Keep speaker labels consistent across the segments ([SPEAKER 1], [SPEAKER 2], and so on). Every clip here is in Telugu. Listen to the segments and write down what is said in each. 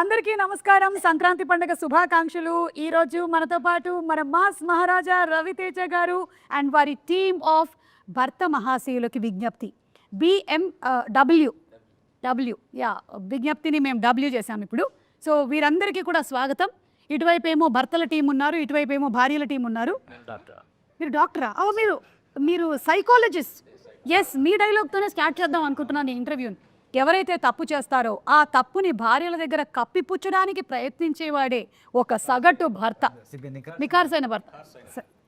[SPEAKER 1] అందరికీ నమస్కారం. సంక్రాంతి పండుగ శుభాకాంక్షలు. ఈ రోజు మనతో పాటు మన మాస్ మహారాజా రవితేజ గారు అండ్ వారి టీమ్ ఆఫ్ భర్త మహాశయులకి విజ్ఞప్తి BMW విజ్ఞప్తిని మేము W చేసాం ఇప్పుడు. సో వీరందరికీ కూడా స్వాగతం. ఇటువైపు ఏమో భర్తల టీం ఉన్నారు, ఇటువైపు ఏమో భార్యల టీం ఉన్నారు. మీరు డాక్టరా? మీరు సైకాలజిస్ట్. ఎస్, మీ డైలాగ్తోనే స్టార్ట్ చేద్దాం అనుకుంటున్నాను ఈ ఇంటర్వ్యూని. ఎవరైతే తప్పు చేస్తారో ఆ తప్పుని భార్యల దగ్గర కప్పిపుచ్చడానికి ప్రయత్నించేవాడే ఒక సగటు భర్త, నికార్సైన భర్త.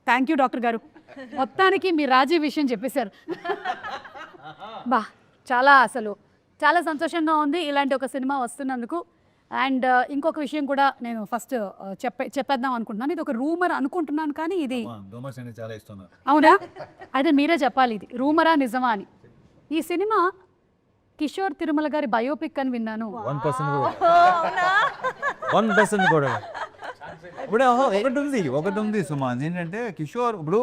[SPEAKER 1] థ్యాంక్ యూ డాక్టర్ గారు, మొత్తానికి మీ రాజీ విషయం చెప్పేశారు. చాలా సంతోషంగా ఉంది ఇలాంటి ఒక సినిమా వస్తున్నందుకు. అండ్ ఇంకొక విషయం కూడా నేను ఫస్ట్ చెప్పేద్దాం అనుకుంటున్నాను. ఇది ఒక రూమర్ అనుకుంటున్నాను, కానీ ఇది అవునా? అయితే మీరే చెప్పాలి, ఇది రూమరా నిజమా అని. ఈ సినిమా కిషోర్ తిరుమల గారి బయోపిక్ అని విన్నాను.
[SPEAKER 2] 1% కూడా ఇప్పుడు ఒకటి ఉంది సుమా. ఏంటంటే కిషోర్ ఇప్పుడు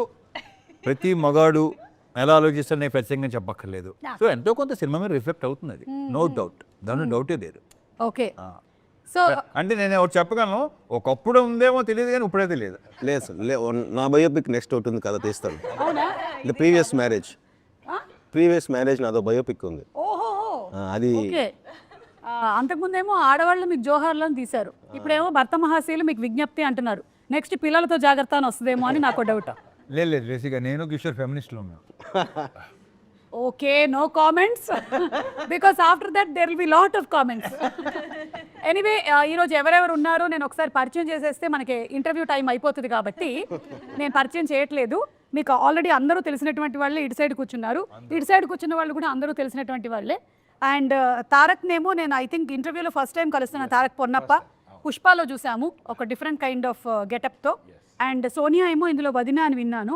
[SPEAKER 2] ప్రతి మగాడు ఎలా ఆలోచిస్తాడు నేను ప్రత్యేకంగా చెప్పక్కర్లేదు. సో ఎంతో కొంత సినిమా మీద రిఫ్లెక్ట్ అవుతుంది, అది నో డౌట్, దాని డౌటే లేదు.
[SPEAKER 1] ఓకే, సో
[SPEAKER 2] అంటే నేను ఒకటి చెప్పగలను, ఒకప్పుడు ఉందేమో తెలియదు కానీ ఇప్పుడే తెలియదు.
[SPEAKER 3] లేదు నా బయోపిక్ నెక్స్ట్ అవుతుంది కదా, తీస్తాను.
[SPEAKER 1] అవునా?
[SPEAKER 3] ప్రీవియస్ మ్యారేజ్ నాదో బయోపిక్ ఉంది. అది
[SPEAKER 1] ఓకే. అంతకుముందేమో ఆడవాళ్ళు మీకు జోహార్లను తీశారు, ఇప్పుడేమో భర్త మహాశయులు మీకు విజ్ఞప్తి అంటున్నారు. నెక్స్ట్ పిల్లలతో జాగ్రత్త అని వస్తుందేమో అని నాకు డౌట్.
[SPEAKER 2] లేదు బేసిక్గా నేను కిషోర్ ఫెమినిస్ట్లో ఉన్నాను.
[SPEAKER 1] Okay, no comments because after that there will be lot of comments. Anyway, ఈరోజు ఎవరెవరు ఉన్నారో నేను ఒకసారి పరిచయం చేసేస్తే మనకి ఇంటర్వ్యూ టైం అయిపోతుంది కాబట్టి నేను పరిచయం చేయట్లేదు. మీకు ఆల్రెడీ అందరూ తెలిసినటువంటి వాళ్ళే ఇటు సైడ్ కూర్చున్నారు, ఇటు సైడ్ కూర్చున్న వాళ్ళు కూడా అందరూ తెలిసినటువంటి వాళ్ళే. అండ్ తారక్ నేమో నేను ఐ థింక్ ఇంటర్వ్యూలో ఫస్ట్ టైం కలుస్తున్న తారక్ పొన్నప్ప. పుష్పాలో చూసాము ఒక డిఫరెంట్ కైండ్ ఆఫ్ గెటప్తో. అండ్ సోనియా ఏమో ఇందులో వదిన అని విన్నాను.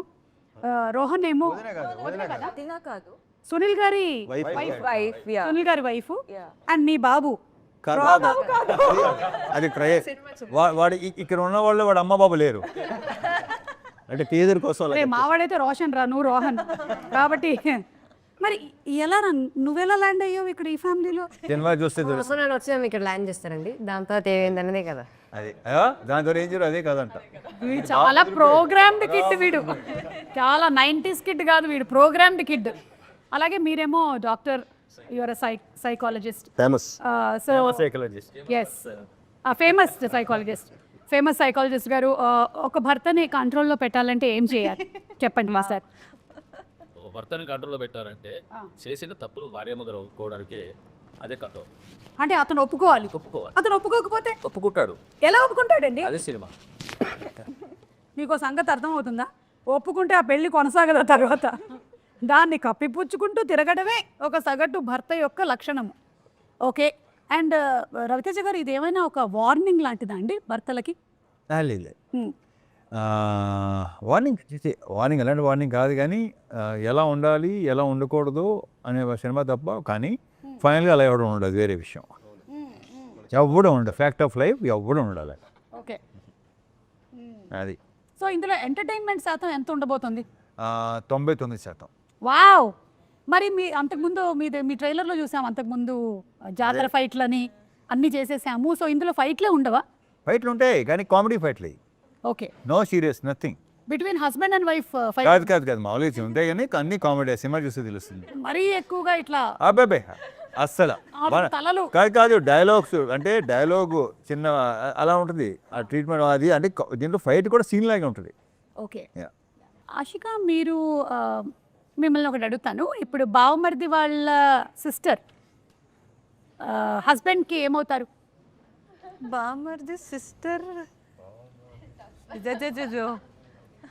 [SPEAKER 1] రోహన్ ఏమో సునీల్ గారి వైఫ్. అండ్ మీ బాబు
[SPEAKER 2] అది వాడు ఇక్కడ ఉన్న వాళ్ళు వాడు అమ్మ బాబు లేరు
[SPEAKER 3] అంటే టీజర్ కోసం.
[SPEAKER 1] మావాడైతే రోషన్ రా, నువ్వు రోహన్ కాబట్టి. మరి ఎలా నువ్వెలా ల్యాండ్ అయ్యావు ఇక్కడ ఈ ఫ్యామిలీలో?
[SPEAKER 2] సినిమా చూస్తే
[SPEAKER 4] నేను వచ్చాము ఇక్కడ ల్యాండ్ చేస్తారండి, దాని తర్వాత ఏమైందన్నదే కదా.
[SPEAKER 2] అది దాంతో ఏం చేయరు, అదే కదంట.
[SPEAKER 1] వీడు చాలా ప్రోగ్రామ్డ్ కిడ్, వీడు చాలా 90s కిడ్ కాదు, వీడు ప్రోగ్రామ్డ్ కిడ్. అలాగే మీరేమో doctor, your psychologist,
[SPEAKER 3] famous
[SPEAKER 1] famous psychologist గారు. ఒక భర్తని కంట్రోల్లో పెట్టాలంటే ఏం చేయాలి చెప్పండి మా సార్.
[SPEAKER 5] భర్తని కంట్రోల్లో పెట్టారంటే చేసిన తప్పులు భార్యమ్మ గారు ఒప్పుకోవడానికి అదే కంట్రోల్.
[SPEAKER 1] అంటే అతను ఒప్పుకోవాలి. అతను ఒప్పుకోకపోతే
[SPEAKER 5] ఒప్పుకుంటాడు.
[SPEAKER 1] ఎలా ఒప్పుకుంటాడండి?
[SPEAKER 5] అదే సినిమా.
[SPEAKER 1] మీకు సంగతి అర్థమవుతుందా? ఒప్పుకుంటే ఆ పెళ్లి కొనసాగదా తర్వాత? దాన్ని కప్పిపుచ్చుకుంటూ తిరగడమే ఒక సగటు భర్త యొక్క లక్షణము. ఓకే. అండ్ రవితేజ గారు, ఇది ఏమైనా ఒక వార్నింగ్ లాంటిదా అండి భర్తలకి?
[SPEAKER 2] లేదు, వార్నింగ్ అలాంటి వార్నింగ్ కాదు, కానీ ఎలా ఉండాలి ఎలా ఉండకూడదు అనే సినిమా తప్ప. కానీ ఫైనల్గా అలా ఎవడం ఉండదు, వేరే విషయం. ఎవడం ఉండదు, ఫ్యాక్ట్ ఆఫ్ లైఫ్ ఎవడం ఉండాలి.
[SPEAKER 1] ఓకే,
[SPEAKER 2] అది.
[SPEAKER 1] సో ఇందులో ఎంటర్టైన్మెంట్ శాతం ఎంత ఉండబోతుంది?
[SPEAKER 2] 99%.
[SPEAKER 1] వావ్. మరి అంతకుముందు మీ ట్రైలర్లో చూసాం, అంతకుముందు జాతర ఫైట్లని అన్నీ చేసేసాము. సో ఇందులో ఫైట్లే ఉండవా?
[SPEAKER 2] ఫైట్లు ఉంటాయి కానీ కామెడీ ఫైట్లు.
[SPEAKER 1] Okay,
[SPEAKER 2] no serious, nothing.
[SPEAKER 1] Between husband and wife fight
[SPEAKER 2] కాదు మామూలుగా ఉంటాయి కానీ అన్ని కామెడీ. సినిమా చూస్తే తెలుస్తుంది.
[SPEAKER 1] మరీ ఎక్కువగా ఇట్లా
[SPEAKER 2] అబ్బాయి అస్సలు
[SPEAKER 1] తలలు
[SPEAKER 2] కాదు. డైలాగ్స్ అంటే డైలాగ్ చిన్న అలా ఉంటుంది, ఆ ట్రీట్మెంట్ అది. అంటే దీంట్లో ఫైట్ కూడా సీన్ లాగా ఉంటుంది.
[SPEAKER 1] ఓకే. ఆషిక, మీరు మిమ్మల్ని ఒకటి అడుగుతాను. ఇప్పుడు బావమరిది వాళ్ళ సిస్టర్ హస్బెండ్కి ఏమవుతారు?
[SPEAKER 4] బామర్ది సిస్టర్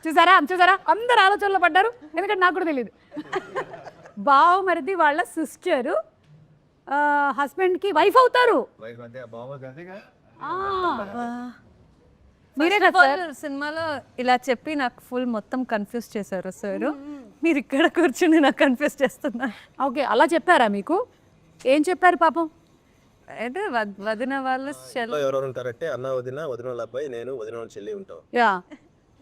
[SPEAKER 1] చూసారా అందరు ఆలోచనలో పడ్డారు, ఎందుకంటే నాకు కూడా తెలియదు. బావమరిది వాళ్ళ సిస్టర్ హస్బెండ్కి వైఫ్ అవుతారు.
[SPEAKER 4] మీరే సినిమాలో ఇలా చెప్పి నాకు ఫుల్ మొత్తం కన్ఫ్యూజ్ చేశారు సార్. మీరు ఇక్కడ కూర్చుని నాకు కన్ఫ్యూజ్ చేస్తున్నారు.
[SPEAKER 1] ఓకే, అలా చెప్పారా మీకు? ఏం చెప్పారు పాపం?
[SPEAKER 4] అంటే వదిన వాళ్ళు
[SPEAKER 3] ఎవరెవరు ఉంటారంటే అన్న వదిన వాళ్ళ అబ్బాయి, నేను వదిన వాళ్ళ చెల్లి ఉంటాం.
[SPEAKER 1] యా,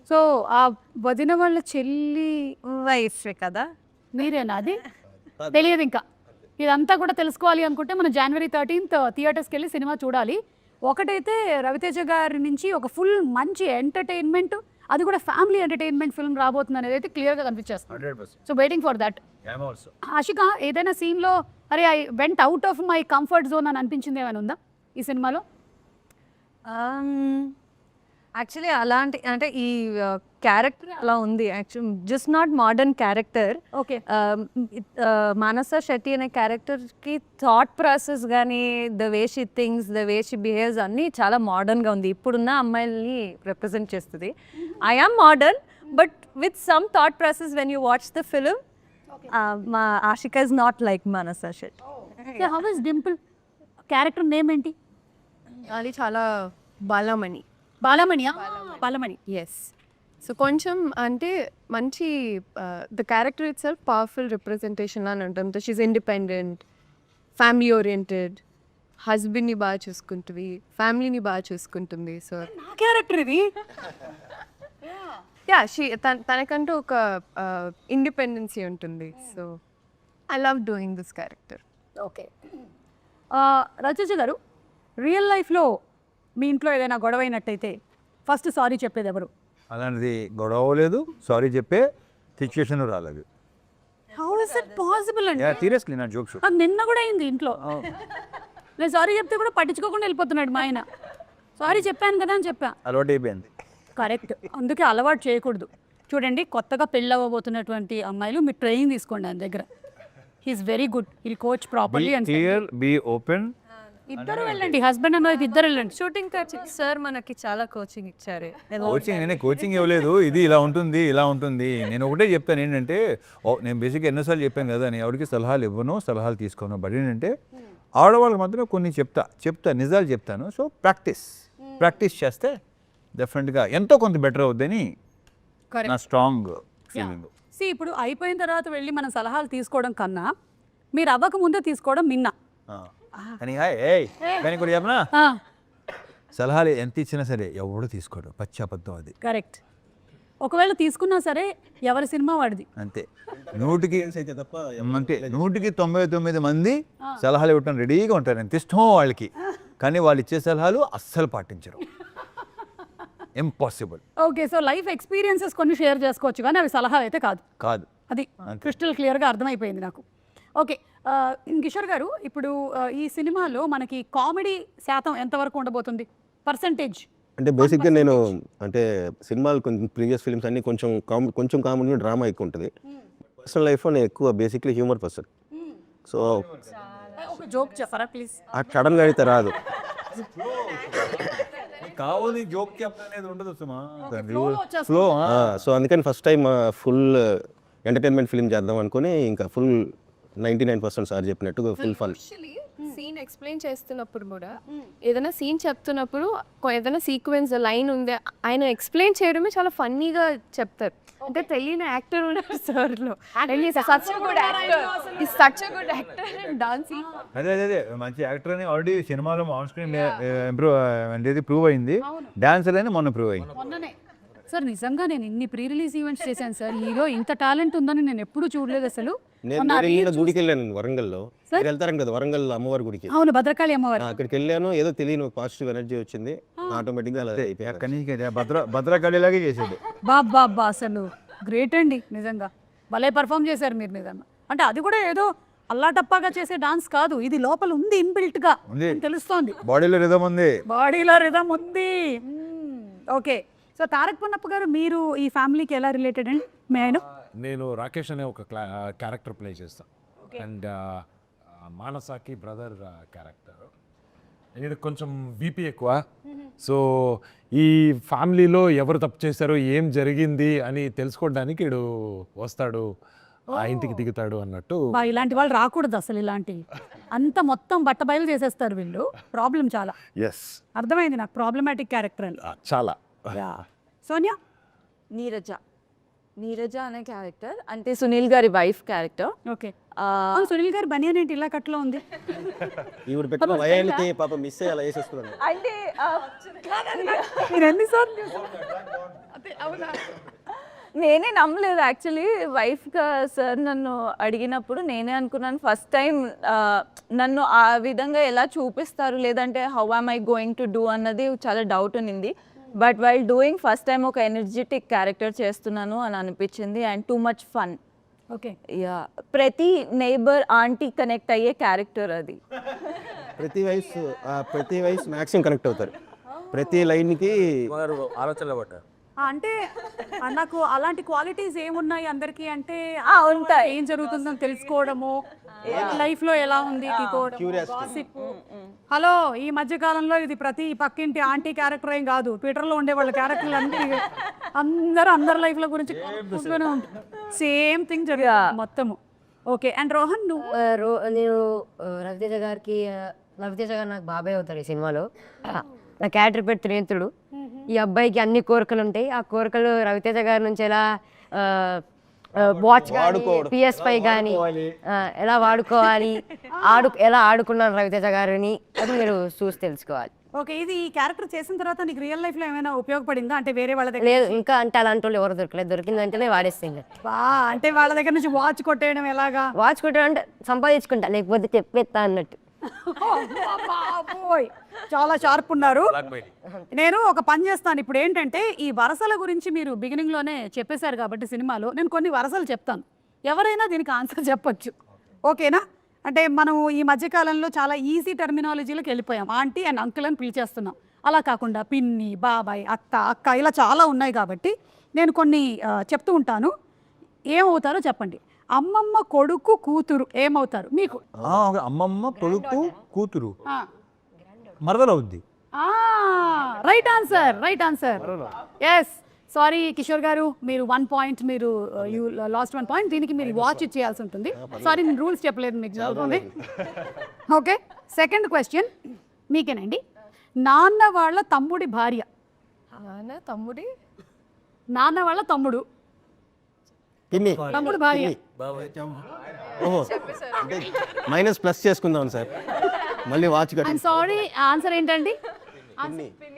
[SPEAKER 1] సో ఆ వదిన వాళ్ళ చెల్లి
[SPEAKER 4] వైఫ్ కదా
[SPEAKER 1] మీరేనా? అది తెలియదు ఇంకా. ఇదంతా కూడా తెలుసుకోవాలి అనుకుంటే మనం January 13th థియేటర్స్కి వెళ్ళి సినిమా చూడాలి. ఒకటైతే రవితేజ గారి నుంచి ఒక ఫుల్ మంచి ఎంటర్టైన్మెంట్, అది కూడా ఫ్యామిలీ ఎంటర్టైన్మెంట్ ఫిల్మ్ రాబోతుంది అనేది అయితే క్లియర్గా కనిపించేస్తుంది.
[SPEAKER 2] 100%.
[SPEAKER 1] So waiting for that. Ashika, ఏదైనా సీన్లో అరే I went out of my comfort zone అని అనిపించింది ఏమైనా ఉందా ఈ సినిమాలో?
[SPEAKER 4] యాక్చువల్లీ అలాంటి అంటే ఈ క్యారెక్టర్ అలా ఉంది. Actual just not modern character.
[SPEAKER 1] Okay.
[SPEAKER 4] Manasa Shetty అనే క్యారెక్టర్కి థాట్ ప్రాసెస్ కానీ, the way she things, the way she behaves అన్నీ చాలా మోడర్న్గా ఉంది. ఇప్పుడున్న అమ్మాయిల్ని రిప్రజెంట్ చేస్తుంది. I am modern but with some thought process when you watch the film. మా Ashika is not like Manasa Shetty.
[SPEAKER 1] How is Dimple character name ఏంటి?
[SPEAKER 6] అది చాలా బాలమణి.
[SPEAKER 1] బాలమణియా? బాలమణి.
[SPEAKER 6] ఎస్. సో కొంచెం అంటే మంచి the character it self powerful representation అని ఉంటుంది. షీఈ్ ఇండిపెండెంట్, ఫ్యామిలీ ఓరియంటెడ్, హస్బెండ్ని బాగా చూసుకుంటుంది, ఫ్యామిలీని బాగా చూసుకుంటుంది. సో
[SPEAKER 1] నా క్యారెక్టర్ ఇది.
[SPEAKER 6] యా, తనకంటూ ఒక ఇండిపెండెన్సీ ఉంటుంది. So I love doing this character.
[SPEAKER 1] Okay. Rachana గారు, రియల్ లైఫ్లో మీ ఇంట్లో ఏదైనా గొడవ అయినట్టయితే ఫస్ట్ సారీ చెప్పేది ఎవరు?
[SPEAKER 2] అలాంటిది గొడవ లేదు, సారీ చెప్పే సిచ్యుయేషన్ రాలేదు.
[SPEAKER 1] హౌ ఇస్ ఇట్ పాసిబుల్ అండి?
[SPEAKER 2] సీరియస్లీ నా జోక్ షూట్.
[SPEAKER 1] అది నిన్న కూడా అయింది ఇంట్లో. నేను సారీ చెప్తే కూడా పట్టించుకోకుండా వెళ్ళిపోతున్నాడు మా ఆయన. సారీ చెప్పాను కదా అని చెప్పా.
[SPEAKER 2] అలవాటు అయిపోయింది.
[SPEAKER 1] కరెక్ట్, అందుకే అలవాటు చేయకూడదు. చూడండి, కొత్తగా పెళ్ళి అవ్వబోతున్నటువంటి అమ్మాయిలు మీరు ట్రైనింగ్ తీసుకోండి ఆయన దగ్గర. He's very good, he'll coach properly. And
[SPEAKER 2] clear, be open.
[SPEAKER 1] ఇద్దరు వెళ్ళండి, హస్బెండ్ అండ్ వైఫ్ ఇద్దరు వెళ్ళండి.
[SPEAKER 4] షూటింగ్ కోచింగ్ సార్ మనకి చాలా కోచింగ్ ఇచ్చారు.
[SPEAKER 2] కోచింగ్ నేనే కోచింగ్ ఇవ్వలేదు. ఇది ఇలా ఉంటుంది, ఇలా ఉంటుంది. నేను ఒకటే చెప్తాను ఏంటంటే, నేను బేసిక్గా ఎన్నోసార్లు చెప్పాను కదా, నేను ఎవరికి సలహాలు ఇవ్వను, సలహాలు తీసుకోను. బట్ ఏంటంటే ఆడవాళ్ళకి మాత్రం కొన్ని చెప్తా నిజాలు చెప్తాను. సో ప్రాక్టీస్ చేస్తే డెఫినెట్గా ఎంతో కొంత బెటర్ అవుద్దని నా స్ట్రాంగ్ ఫీలింగ్.
[SPEAKER 1] ఇప్పుడు అయిపోయిన తర్వాత వెళ్ళి మనం సలహాలు తీసుకోవడం కన్నా మీరు అవ్వక ముందే తీసుకోవడం మిన్నా.
[SPEAKER 2] కానీ కానీ కూడా చెప్పనా, సలహాలు ఎంత ఇచ్చినా సరే ఎవడు తీసుకోడు, పచ్చి అబద్ధం అది.
[SPEAKER 1] కరెక్ట్. ఒకవేళ తీసుకున్నా సరే ఎవరి సినిమా వాడిది.
[SPEAKER 2] అంతే. 100కి
[SPEAKER 3] అయితే తప్ప
[SPEAKER 2] అంతే 100కి 99 మంది సలహాలు ఇవ్వటం రెడీగా ఉంటారు, ఎంత ఇష్టమో వాళ్ళకి. కానీ వాళ్ళు ఇచ్చే సలహాలు అస్సలు పాటించరు. Impossible.
[SPEAKER 1] Okay, so life experiences కొన్ని షేర్ చేసుకోవచ్చు కానీ అవి సలహాలు అయితే కాదు. అది క్రిస్టల్ క్లియర్గా అర్థమైపోయింది నాకు. ఓకే, కిషోర్ గారు, ఇప్పుడు ఈ సినిమాలో మనకి కామెడీ శాతం ఎంతవరకు ఉండబోతుంది, పర్సంటేజ్?
[SPEAKER 3] అంటే బేసిక్గా నేను అంటే సినిమాలు కొంచెం ప్రీవియస్ ఫిల్మ్స్ అన్ని కొంచెం కామెడీ, డ్రామా ఎక్కువ ఉంటుంది. పర్సనల్ లైఫ్లో నేను ఎక్కువ బేసిక్లీ హ్యూమర్ పర్సన్. సో
[SPEAKER 1] ఒక జోక్ చెప్పరా ప్లీజ్?
[SPEAKER 3] సడన్గా అయితే రాదు.
[SPEAKER 2] కావాలి జోక్ చెప్పనేది ఉండదు సుమా.
[SPEAKER 1] ఫ్లో.
[SPEAKER 3] సో అందుకని first time full entertainment film చేద్దాం అనుకుని ఇంకా ఫుల్ 99% సార్ చెప్పినట్టు ఫుల్ ఫన్.
[SPEAKER 6] సీన్ ఎక్స్ప్లెయిన్ చేస్తున్నప్పుడు కూడా ఏదైనా సీన్ చెప్తున్నప్పుడు ఏదైనా సీక్వెన్స్ లైన్ ఉంది, ఆయన ఎక్స్ప్లెయిన్ చేయడమే చాలా ఫన్నీగా చెప్తారు. అంటే తెలియని యాక్టర్ ఉన్నారు సార్లో. Such good actor dancing.
[SPEAKER 2] అదే మంచి యాక్టర్ అని ఆల్రెడీ సినిమాలో ఆన్ స్క్రీన్ ఇంప్రూవ్ అనేది ప్రూవ్ అయింది. డాన్సర్ అని మొన్న ప్రూవ్ అయింది.
[SPEAKER 1] మొన్ననే సార్, నిజంగా నేను ఇన్ని ప్రీ రిలీజ్ ఈవెంట్స్ చేశాను సార్, హీరో ఇంత టాలెంట్ ఉందని నేను ఎప్పుడూ చూడలేదు అసలు.
[SPEAKER 3] నేను గుడికి వెళ్ళాను వరంగల్లో. మీరు వెళ్తారు కదా వరంగల్ అమ్మవారి గుడికి?
[SPEAKER 1] అవును, భద్రకాళి అమ్మవారు.
[SPEAKER 3] అక్కడికి వెళ్ళాను, ఏదో తెలియని పాజిటివ్ ఎనర్జీ వచ్చింది, ఆటోమేటిక్గా అలా అయిపోయాయి.
[SPEAKER 2] అక్కడి నుంచి భద్రకాళిలాగే చేసేది.
[SPEAKER 1] బాబా అసలు గ్రేట్ అండి, నిజంగా భలే పర్ఫామ్ చేశారు మీరు నిజంగా. అంటే అది కూడా ఏదో అల్లాటప్పాగా చేసే డాన్స్ కాదు, ఇది లోపల ఉంది, ఇన్బిల్ట్ గా తెలుస్తోంది.
[SPEAKER 2] బాడీలో రిథమ్ ఉంది.
[SPEAKER 1] ఓకే, సో తారక్ పొన్నప్ప గారు, మీరు ఈ ఫ్యామిలీకి ఎలా రిలేటెడ్ అండి?
[SPEAKER 7] నేను రాకేష్ అనే ఒక క్యారెక్టర్ ప్లే చేస్తాను. అండ్ మానసాకి బ్రదర్ క్యారెక్టర్. ఇది కొంచెం బీపీ ఎక్కువ. సో ఈ ఫ్యామిలీలో ఎవరు తప్పు చేశారో, ఏం జరిగింది అని తెలుసుకోవడానికి వీడు వస్తాడు, ఆ ఇంటికి దిగుతాడు అన్నట్టు.
[SPEAKER 1] ఇలాంటి వాళ్ళు రాకూడదు అసలు, ఇలాంటి అంత మొత్తం బట్టబయలు చేసేస్తారు వీళ్ళు. ప్రాబ్లం చాలా.
[SPEAKER 7] ఎస్,
[SPEAKER 1] అర్థమైంది నాకు, ప్రాబ్లమాటిక్ క్యారెక్టర్ అని.
[SPEAKER 7] చాలా.
[SPEAKER 1] సోనియా?
[SPEAKER 4] నీరజ అనే క్యారెక్టర్ అంటే సునీల్ గారి వైఫ్ క్యారెక్టర్.
[SPEAKER 1] ఓకే, సునీల్ గారి బనియన్ ఏంటి ఇలా కట్లో ఉంది?
[SPEAKER 3] ఈవిడ పెట్టిన వయానికి పాప మిస్ అయ్యి అలా వేసేస్తున్నాను.
[SPEAKER 4] అంటే
[SPEAKER 1] మీరు ఎన్నిసార్లు? అవునా?
[SPEAKER 4] నేనే నమ్మలేదు యాక్చువల్లీ వైఫ్గా సార్ నన్ను అడిగినప్పుడు నేనే అనుకున్నాను ఫస్ట్ టైం నన్ను ఆ విధంగా ఎలా చూపిస్తారు లేదంటే how am I going to do అన్నది చాలా డౌట్ ఉన్నింది but while doing first time ఒక ఎనర్జెటిక్ క్యారెక్టర్ చేస్తున్నాను అని అనిపించింది and too much fun
[SPEAKER 1] okay
[SPEAKER 4] yeah ప్రతి నైబర్ ఆంటీ కనెక్ట్ అయ్యే క్యారెక్టర్ అది
[SPEAKER 3] ప్రతి వయసు మ్యాక్సిమం కనెక్ట్ అవుతారు ప్రతి లైన్కి
[SPEAKER 5] ఆలోచనలో పడ్డారు.
[SPEAKER 1] అంటే నాకు అలాంటి క్వాలిటీస్ ఏమున్నాయి అందరికీ అంటే
[SPEAKER 4] ఉంటాయి.
[SPEAKER 1] ఏం జరుగుతుందని తెలుసుకోవడము లైఫ్ లో ఎలా ఉంది హలో ఈ మధ్య కాలంలో ఇది ప్రతి పక్కింటి ఆంటీ క్యారెక్టర్ ఏం కాదు ట్విట్టర్ లో ఉండే వాళ్ళ క్యారెక్టర్లు అందరి లైఫ్ లో గురించి సేమ్ థింగ్ జరుగుతుంది మొత్తము ఓకే అండ్ రోహన్ నువ్వు
[SPEAKER 8] నేను రవితేజ గారికి రవితేజ గారు నాకు బాబాయ్ అవుతారు ఈ సినిమాలో నా క్యారెక్టర్ పేరు త్రినేత్రుడు ఈ అబ్బాయికి అన్ని కోరికలు ఉంటాయి ఆ కోరికలు రవితేజ గారి నుంచి ఎలా వాచ్ PS5 కానీ ఎలా వాడుకోవాలి ఎలా ఆడుకున్నాను రవితేజ గారిని అది మీరు చూసి తెలుసుకోవాలి
[SPEAKER 1] ఓకే ఇది ఈ క్యారెక్టర్ చేసిన తర్వాత నీకు రియల్ లైఫ్ లో ఏమైనా ఉపయోగపడిందా అంటే వేరే వాళ్ళ దగ్గర
[SPEAKER 8] లేదు ఇంకా అంటే అలాంటి వాళ్ళు ఎవరు దొరకలేదు దొరికిందంటేనే వాడేస్తాం
[SPEAKER 1] అంటే వాళ్ళ దగ్గర నుంచి వాచ్ కొట్టేయడం ఎలాగా
[SPEAKER 8] వాచ్ కొట్టాడంటే సంపాదించుకుంటా లేకపోతే చెప్పేస్తా అన్నట్టు
[SPEAKER 1] బాబోయ్ చాలా షార్ప్ ఉన్నారు నేను ఒక పని చేస్తాను ఇప్పుడు ఏంటంటే ఈ వరసల గురించి మీరు బిగినింగ్ లోనే చెప్పేశారు కాబట్టి సినిమాలో నేను కొన్ని వరసలు చెప్తాను ఎవరైనా దీనికి ఆన్సర్ చెప్పొచ్చు ఓకేనా అంటే మనం ఈ మధ్యకాలంలో చాలా ఈజీ టెర్మినాలజీలోకి వెళ్ళిపోయాం ఆంటీ అండ్ అంకుల్ అని పిలిచేస్తున్నాం అలా కాకుండా పిన్ని బాబాయ్ అక్క ఇలా చాలా ఉన్నాయి కాబట్టి నేను కొన్ని చెప్తూ ఉంటాను ఏమవుతారో చెప్పండి అమ్మమ్మ కొడుకు కూతురు ఏమవుతారు మీకు
[SPEAKER 2] అమ్మమ్మ కొడుకు కూతురు మరదలవుద్ది
[SPEAKER 1] right answer yes sorry Kishore గారు మీరు 1 పాయింట్ మీరు యూ లాస్ట్ 1 పాయింట్ దీనికి మీరు వాచ్ ఇచ్చేయాల్సి ఉంటుంది సారీ నేను రూల్స్ చెప్పలేదు మీకు జరుగుతుంది ఓకే సెకండ్ క్వశ్చన్ మీకేనండి నాన్న వాళ్ళ తమ్ముడి భార్య నాన్న వాళ్ళ తమ్ముడు తమ్ముడు భార్య
[SPEAKER 3] ఓహో అంటే మైనస్ ప్లస్ చేసుకుందాం సార్ మళ్ళీ వాచ్
[SPEAKER 1] ఐఎమ్ సారీ ఆన్సర్ ఏంటండి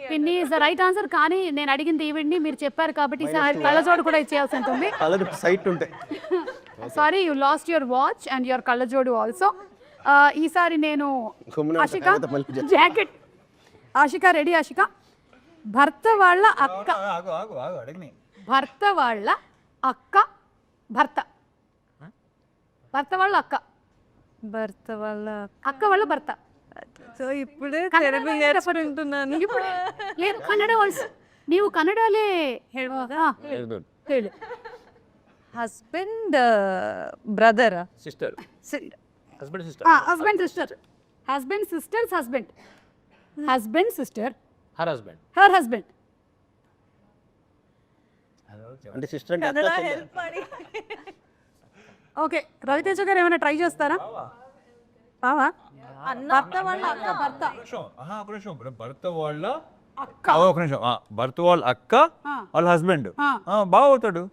[SPEAKER 1] పిన్ని ఇస్ ద రైట్ ఆన్సర్ కానీ నేను అడిగింది ఈవిడ్ని మీరు చెప్పారు కాబట్టి ఈసారి కళ్ళజోడు కూడా ఇచ్చేయాల్సి ఉంటుంది
[SPEAKER 3] సైట్ ఉంటాయి
[SPEAKER 1] sorry you lost your watch and your కళ్ళజోడు ఆల్సో ఈసారి నేను ఆశిక జాకెట్ ఆశిక రెడీ ఆశిక భర్త వాళ్ళ అక్క భర్త వాళ్ళ అక్క భర్త వాళ్ళ అక్క అక్క వాళ్ళ భర్త
[SPEAKER 4] సో ఇప్పుడే తెలుగు నేర్చుకుంటున్నాను
[SPEAKER 1] ఇప్పుడు లేదు కన్నడ వాయిస్ ನೀವು ಕನ್ನಡಲೇ ಹೇಳುವಾಗ ಹೇಳಿ
[SPEAKER 4] husband brother
[SPEAKER 5] sister husband sister
[SPEAKER 1] husband sister husband sister's husband sister
[SPEAKER 5] her husband
[SPEAKER 1] her husband
[SPEAKER 3] అంటే సిస్టర్ అంటే
[SPEAKER 1] ఓకే రవితేజ గారు ఏమైనా ట్రై చేస్తారా బావా భర్త వాళ్ళ అక్క భర్త
[SPEAKER 2] భర్త వాళ్ళ అక్క ఒక నిమిషం భర్త వాళ్ళ అక్క వాళ్ళ హస్బెండ్ బాగా అవుతాడు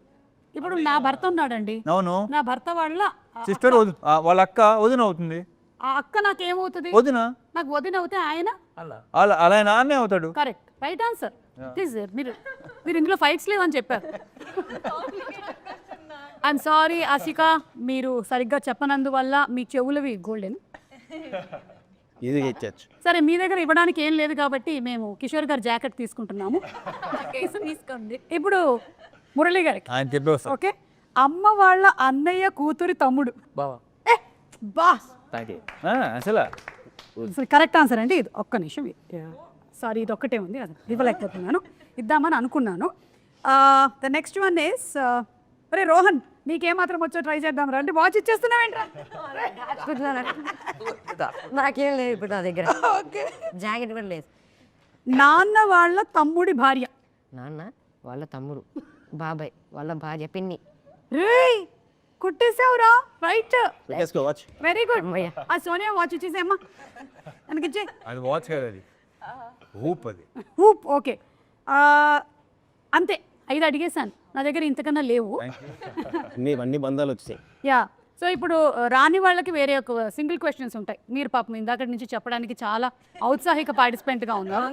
[SPEAKER 1] ఇప్పుడు నా భర్త ఉన్నాడండి
[SPEAKER 2] అవును
[SPEAKER 1] నా భర్త వాళ్ళ
[SPEAKER 2] సిస్టర్ వాళ్ళ అక్క వదిన అవుతుంది
[SPEAKER 1] ఆ అక్క నాకేమవుతుంది
[SPEAKER 2] వదిన
[SPEAKER 1] నాకు వదిన అవుతే ఆయన
[SPEAKER 2] అలా నాన్నే అవుతాడు
[SPEAKER 1] కరెక్ట్ రైట్ ఆన్సర్ ప్లీజ్ మీరు ఇందులో ఫైట్స్ లేవని చెప్పారు ఐఎమ్ సారీ ఆశిక మీరు సరిగ్గా చెప్పనందువల్ల మీ చెవులవి గోల్డెన్
[SPEAKER 3] ఇది ఇచ్చచ్చు
[SPEAKER 1] సరే మీ దగ్గర ఇవ్వడానికి ఏం లేదు కాబట్టి మేము కిషోర్ గారు జాకెట్ తీసుకుంటున్నాము తీసుకోండి ఇప్పుడు మురళి గారికి
[SPEAKER 2] ఆయన చెప్పేస్తా
[SPEAKER 1] ఓకే అమ్మ వాళ్ళ అన్నయ్య కూతురి తమ్ముడు
[SPEAKER 5] బావా
[SPEAKER 1] బా
[SPEAKER 5] థ్యాంక్ యూ
[SPEAKER 2] అసలు
[SPEAKER 1] కరెక్ట్ ఆన్సర్ అండి ఇది ఒక్క నిమిషం సారీ ఇది ఒక్కటే ఉంది అది ఇవ్వలేకపోతున్నాను ఇద్దామని అనుకున్నాను ద నెక్స్ట్ వన్ ఇస్ అరే రోహన్ నీకేమాత్రం వచ్చో ట్రై చేద్దాం రా అంటే వాచ్ ఇచ్చేస్తున్నావేంట్రా
[SPEAKER 8] నాకేం లేదు ఇప్పుడు నా దగ్గర జాకెట్ కూడా లేదు
[SPEAKER 1] నాన్న వాళ్ళ తమ్ముడి భార్య
[SPEAKER 8] నాన్న వాళ్ళ తమ్ముడు బాబాయ్ వాళ్ళ భార్య పిన్ని
[SPEAKER 1] రేయ్ కుట్టేసావురా రైట్
[SPEAKER 3] వాచ్
[SPEAKER 1] వెరీ గుడ్ ఆ సోనియా వాచ్ ఇచ్చేసేమ్మా ನನಗಿచ్చే
[SPEAKER 2] అది వాచ్ కాదు అది హూప్ అది
[SPEAKER 1] హూప్ ఓకే అంతే 5 అడిగేశాను నా దగ్గర ఇంతకన్నా లేవు
[SPEAKER 3] అన్ని బంధాలు వచ్చాయి
[SPEAKER 1] యా సో ఇప్పుడు రాని వాళ్ళకి వేరే ఒక సింగిల్ క్వశ్చన్స్ ఉంటాయి మీరు పాపం ఇందాక నుంచి చెప్పడానికి చాలా ఔత్సాహిక పార్టిసిపెంట్గా ఉన్నారు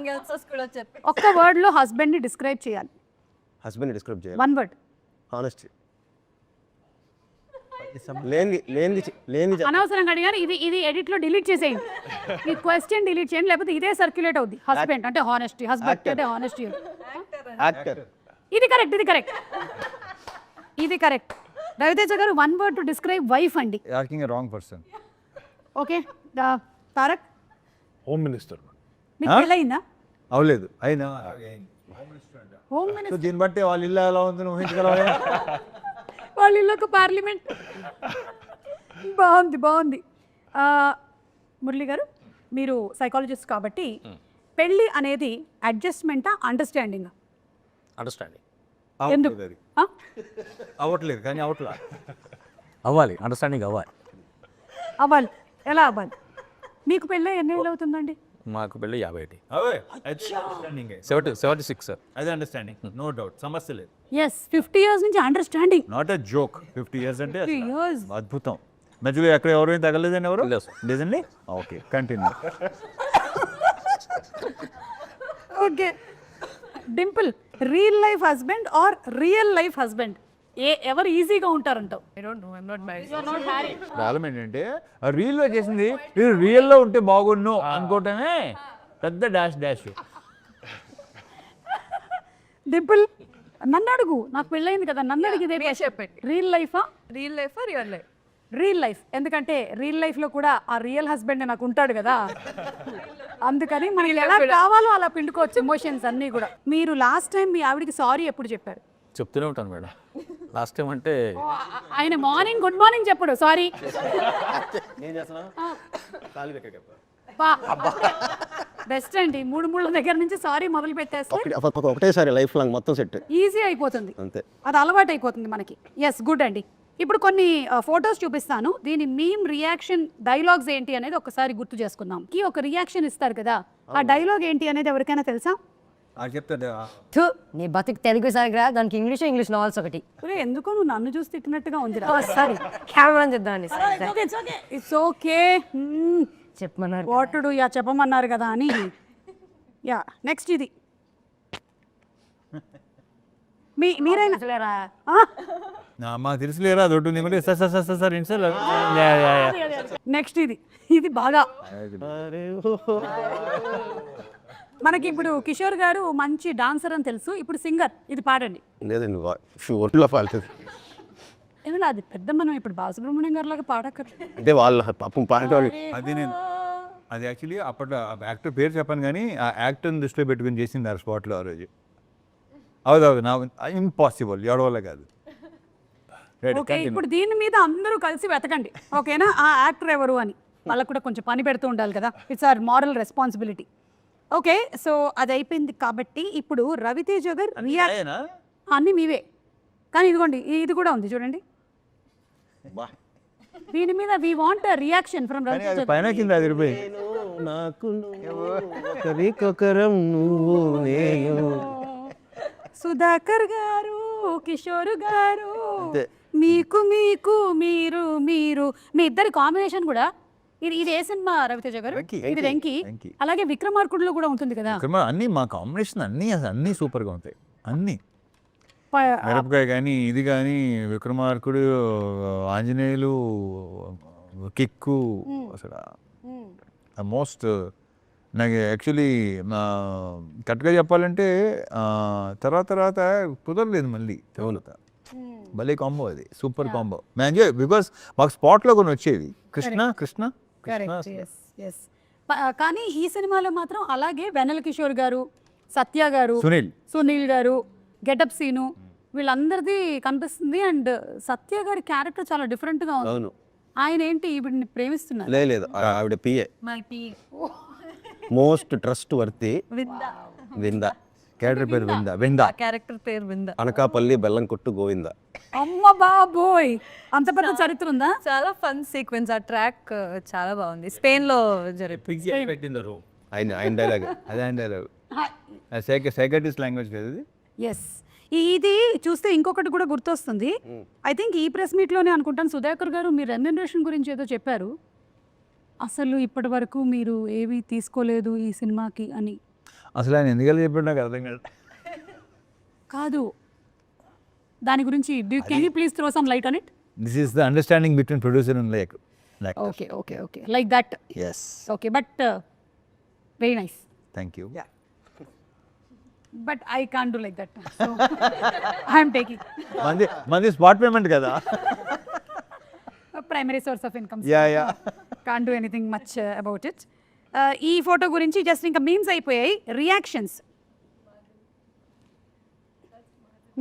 [SPEAKER 1] ఒక్క వర్డ్లో హస్బెండ్ని డిస్క్రైబ్ చేయాలి
[SPEAKER 3] హస్బెండ్ డిస్క్రైబ్ చేయాలి
[SPEAKER 1] 1 వర్డ్
[SPEAKER 3] హానెస్టీ లేని
[SPEAKER 1] అనవసరంగా అడిగారు. ఇది ఎడిట్ లో డిలీట్ చేసేయండి. ఈ క్వశ్చన్ డిలీట్ చేయండి, లేకపోతే ఇదే సర్క్యులేట్ అవుద్ది. హస్బెండ్ అంటే హానెస్టీ, హస్బెండ్ అంటే హానెస్టీ.
[SPEAKER 3] యాక్టర్.
[SPEAKER 1] ఇది కరెక్ట్, ఇది కరెక్ట్, ఇది కరెక్ట్. రవితేజ గారు, 1 word టు డిస్క్రైబ్ వైఫ్ అండి.
[SPEAKER 2] Asking wrong person.
[SPEAKER 1] Okay, Tarak,
[SPEAKER 7] home minister.
[SPEAKER 1] మీకు పెళ్ళయిందా?
[SPEAKER 2] అవలేదు అయినా.
[SPEAKER 1] హోమ్
[SPEAKER 2] సో
[SPEAKER 1] మినిస్టర్
[SPEAKER 2] దీన్ని బట్టి వాళ్ళ ఇల్లు ఎలా ఉందని ఊహించగలవా?
[SPEAKER 1] వాళ్ళ ఇల్లు ఒక పార్లమెంట్. బాగుంది, బాగుంది. మురళి గారు, మీరు సైకాలజిస్ట్ కాబట్టి పెళ్ళి అనేది అడ్జస్ట్మెంటా, అండర్స్టాండింగ్?
[SPEAKER 5] అండర్స్టాండింగ్
[SPEAKER 1] ఎందుకు?
[SPEAKER 2] అవ్వట్లేదు కానీ అవట్లా.
[SPEAKER 5] అవ్వాలి, అండర్స్టాండింగ్ అవ్వాలి.
[SPEAKER 1] అవ్వాలి. ఎలా అవ్వాలి? మీకు పెళ్ళి ఎన్ని ఏళ్ళు అవుతుందండి?
[SPEAKER 5] మాకు పెళ్ళి 51.
[SPEAKER 2] అవే అండర్స్టాండింగ్.
[SPEAKER 5] 76 సార్.
[SPEAKER 2] అదే అండర్స్టాండింగ్, నో డౌట్, సమస్య లేదు.
[SPEAKER 1] ఎస్, 50 years నుంచి understanding.
[SPEAKER 2] Not a joke. 50 years అంటే
[SPEAKER 1] 50 years.
[SPEAKER 2] అద్భుతం. మధ్యలో ఎక్కడ ఎవరైనా తగలేదని ఎవరు
[SPEAKER 5] లేదు సార్.
[SPEAKER 2] లేదండి. Okay, continue.
[SPEAKER 1] Okay, Dimple, real life husband or real life husband, ఎవరు ఈజీగా ఉంటారంటావు?
[SPEAKER 2] ప్రాబ్లం ఏంటంటే ఆ రీల్లో చేసింది రియల్లో ఉంటే బాగున్ను అనుకోవటమే పెద్ద డాష్ డాష్.
[SPEAKER 1] డింపుల్, నన్ను అడుగు, నాకు పెళ్ళయింది కదా, నన్ను అడిగితే
[SPEAKER 4] చెప్పండి.
[SPEAKER 1] రియల్ లైఫా?
[SPEAKER 4] Real life real life?
[SPEAKER 1] Real life. ఎందుకంటే రియల్ లైఫ్లో కూడా ఆ రియల్ హస్బెండ్ నాకు ఉంటాడు కదా, అందుకని మనకి ఎలా కావాలో అలా పిండుకోవచ్చు ఎమోషన్స్ అన్నీ కూడా. మీరు లాస్ట్ టైం మీ ఆవిడకి సారీ ఎప్పుడు చెప్పారు?
[SPEAKER 5] చెప్తూనే ఉంటాను మేడం. లాస్ట్ టైం అంటే
[SPEAKER 1] ఆయన మార్నింగ్ గుడ్ మార్నింగ్ చెప్పడు, సారీ. బెస్ట్ అండి, 3 ముళ్ళ దగ్గర నుంచి సారీ మొదలు పెట్టేస్తే
[SPEAKER 3] ఒకటేసారి లైఫ్ లాంగ్ మొత్తం సెట్
[SPEAKER 1] ఈజీ అయిపోతుంది,
[SPEAKER 3] అంతే.
[SPEAKER 1] అది అలవాటు అయిపోతుంది మనకి. ఎస్, గుడ్ అండి. ఇప్పుడు కొన్ని ఫొటోస్ చూపిస్తాను, దీని మీమ్ రియాక్షన్ డైలాగ్స్ ఏంటి అనేది ఒకసారి గుర్తు చేసుకుందాం. ఒక రియాక్షన్ ఇస్తారు కదా, ఆ డైలాగ్ ఏంటి అనేది ఎవరికైనా తెలుసా?
[SPEAKER 2] చెప్తాడు.
[SPEAKER 8] థు, నీ బతుకు తెలుగు సరిగ్గా, దానికి ఇంగ్లీష్ నావెల్స్ ఒకటి.
[SPEAKER 1] ఒరే, ఎందుకో నువ్వు నన్ను చూసి తిట్టినట్టుగా ఉంది.
[SPEAKER 8] సారీ, కెమెరా చేద్దామని
[SPEAKER 1] ఇట్స్ ఓకే,
[SPEAKER 8] చెప్పమన్నారు.
[SPEAKER 1] వాటుడు యా చెప్పమన్నారు కదా అని. యా, నెక్స్ట్ ఇది మీరైనా
[SPEAKER 2] మాకు తెలుసులేరా దొడ్డు నీకుంటే సార్ సార్ సార్ సార్ ఏంటి సార్.
[SPEAKER 1] నెక్స్ట్ ఇది బాగా మనకి ఇప్పుడు కిషోర్ గారు మంచి డాన్సర్ అని తెలుసు, ఇప్పుడు సింగర్. ఇది పాడండి.
[SPEAKER 3] లేదండి, ఒంట్లో పాడుతుంది.
[SPEAKER 1] ఏమన్నా అది పెద్ద, మనం ఇప్పుడు బాలసుబ్రహ్మణ్యం గారి లాగా పాడక్కర్లేదు.
[SPEAKER 3] అంటే వాళ్ళ పాపం పాడేవాళ్ళు.
[SPEAKER 2] అది యాక్చువల్లీ అప్పట్లో యాక్టర్ పేరు చెప్పాను కానీ ఆ యాక్టర్ని దృష్టిలో పెట్టుకుని చేసింది ఆ స్పాట్లో ఆ రోజు. అవును, నా ఇంపాసిబుల్, ఎవడవల్ల కాదు.
[SPEAKER 1] ఓకే, ఇప్పుడు దీని మీద అందరూ కలిసి వెతకండి, ఓకేనా? ఆ యాక్టర్ ఎవరు అని వాళ్ళకు కూడా కొంచెం పని పెడుతూ ఉండాలి కదా, it's our moral responsibility. Okay, so అది అయిపోయింది కాబట్టి ఇప్పుడు రవితేజ గారు అన్నీ మీవే, కానీ ఇదిగోండి ఇది కూడా ఉంది చూడండి. దీని మీద we want reaction from Ravi Teja.
[SPEAKER 2] పైన కింద 10 రూపాయలు.
[SPEAKER 1] సుధాకర్ గారు, కిషోర్ గారు, మీకు మీకు మీరు మీరు, మీ ఇద్దరి కాంబినేషన్ కూడా. ఇది ఏ సినిమా రవితేజ గారు? ఇది వెంకీ. అలాగే విక్రమార్కుడులో కూడా ఉంటుంది కదా.
[SPEAKER 2] అన్ని మా కాంబినేషన్ అన్నీ సూపర్గా ఉంటాయి. అన్నీ మిరపకాయ కానీ, ఇది కానీ, విక్రమార్కుడు, ఆంజనేయులు, కిక్కు, అసలు మోస్ట్. నాకు యాక్చువల్లీ కరెక్ట్గా చెప్పాలంటే తర్వాత కుదరలేదు మళ్ళీ. భలే కాంబో, అది సూపర్ కాంబో. మేము ఎంజాయ్ బికాస్ మాకు స్పాట్లో కొన్ని వచ్చేవి. కృష్ణ.
[SPEAKER 1] కానీ ఈ సినిమాలో మాత్రం అలాగే వెన్నెల కిషోర్ గారు, సత్య గారు, సునీల్ గారు, గెటప్ సీను, వీళ్ళందరిది కనిపిస్తుంది. అండ్ సత్య గారి క్యారెక్టర్ చాలా డిఫరెంట్గా ఉంది. ఆయన ఏంటి ఈవిడ్ని ప్రేమిస్తున్నారు?
[SPEAKER 3] లేదు, ఆవిడ పిఏ, మోస్ట్ ట్రస్ట్ వర్తి విందా.
[SPEAKER 2] క్యారెక్టర్ పేరు విందా.
[SPEAKER 4] క్యారెక్టర్ పేరు విందా.
[SPEAKER 3] అనకాపల్లి బెల్లం కొట్టు గోవింద.
[SPEAKER 1] అమ్మ బాబోయ్, అంత పెద్ద చరిత్ర ఉందా?
[SPEAKER 4] చాలా ఫన్ సీక్వెన్స్, ఆ ట్రాక్ చాలా బాగుంది. స్పెయిన్ లో
[SPEAKER 5] పెట్టిందరు
[SPEAKER 3] ఆయన డైలాగ్,
[SPEAKER 2] అదే ఆయన డైలాగ్. సైకాటిస్ట్ లాంగ్వేజ్ కదా ఇది.
[SPEAKER 1] ఎస్, ఇది చూస్తే ఇంకొకటి కూడా గుర్తొస్తుంది. ఐ థింక్ ఈ ప్రెస్ మీట్లోనే అనుకుంటాను, సుధాకర్ గారు మీరు రెమ్యునరేషన్ గురించి ఏదో చెప్పారు. అసలు ఇప్పటి వరకు మీరు ఏవి తీసుకోలేదు ఈ సినిమాకి అని.
[SPEAKER 2] అసలు ఆయన ఎందుకలా చెప్పాడు నాకు అర్థం కాదు.
[SPEAKER 1] కాదు, దాని గురించి can you please throw some light on it?
[SPEAKER 2] This is the understanding between producer and like
[SPEAKER 1] okay okay okay like that.
[SPEAKER 2] Yes,
[SPEAKER 1] okay but very nice.
[SPEAKER 2] Thank you.
[SPEAKER 1] But I can do like that, so I'm taking
[SPEAKER 2] మంది స్పాట్ పేమెంట్ కదా.
[SPEAKER 1] Primary source of income.
[SPEAKER 2] You
[SPEAKER 1] can do anything much about it. ఈ ఫోటో గురించి జస్ట్ ఇంకా మీమ్స్ అయిపోయాయి. రియాక్షన్స్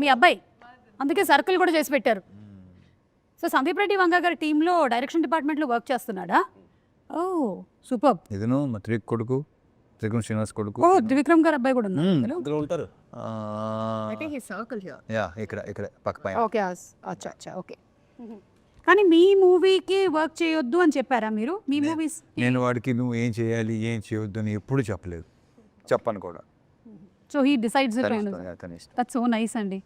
[SPEAKER 1] మీ అబ్బాయి అందుకే సర్కిల్ కూడా చేసి పెట్టారు. సో సందీప్ రెడ్డి వంగ గారి టీంలో డైరెక్షన్ డిపార్ట్మెంట్లో వర్క్ చేస్తున్నాడా? ఓ సూపర్.
[SPEAKER 2] ఇదను మా కొడుకు త్రిగుణ శ్రీనివాస్ కొడుకు.
[SPEAKER 1] ఓ త్రివిక్రమ్ గారు అబ్బాయి కూడా ఉన్నారు.
[SPEAKER 3] అందులో ఉంటారు.
[SPEAKER 2] యా ఇక్కడ పక్క పైన.
[SPEAKER 1] ఓకే అచ్చా అచ్చా ఓకే. కానీ మీ మూవీకి వర్క్ చేయొద్దు అని చెప్పారా మీరు? మీ మూవీస్
[SPEAKER 2] నేను వాడికి నువ్వు ఏం చేయాలి ఏం చేయొద్దు అని ఎప్పుడు చెప్పలేదు, చెప్పను కూడా.
[SPEAKER 1] సో హీ డిసైడ్స్
[SPEAKER 2] తన ఇష్టం.
[SPEAKER 1] దట్స్ సో నైస్ అండి.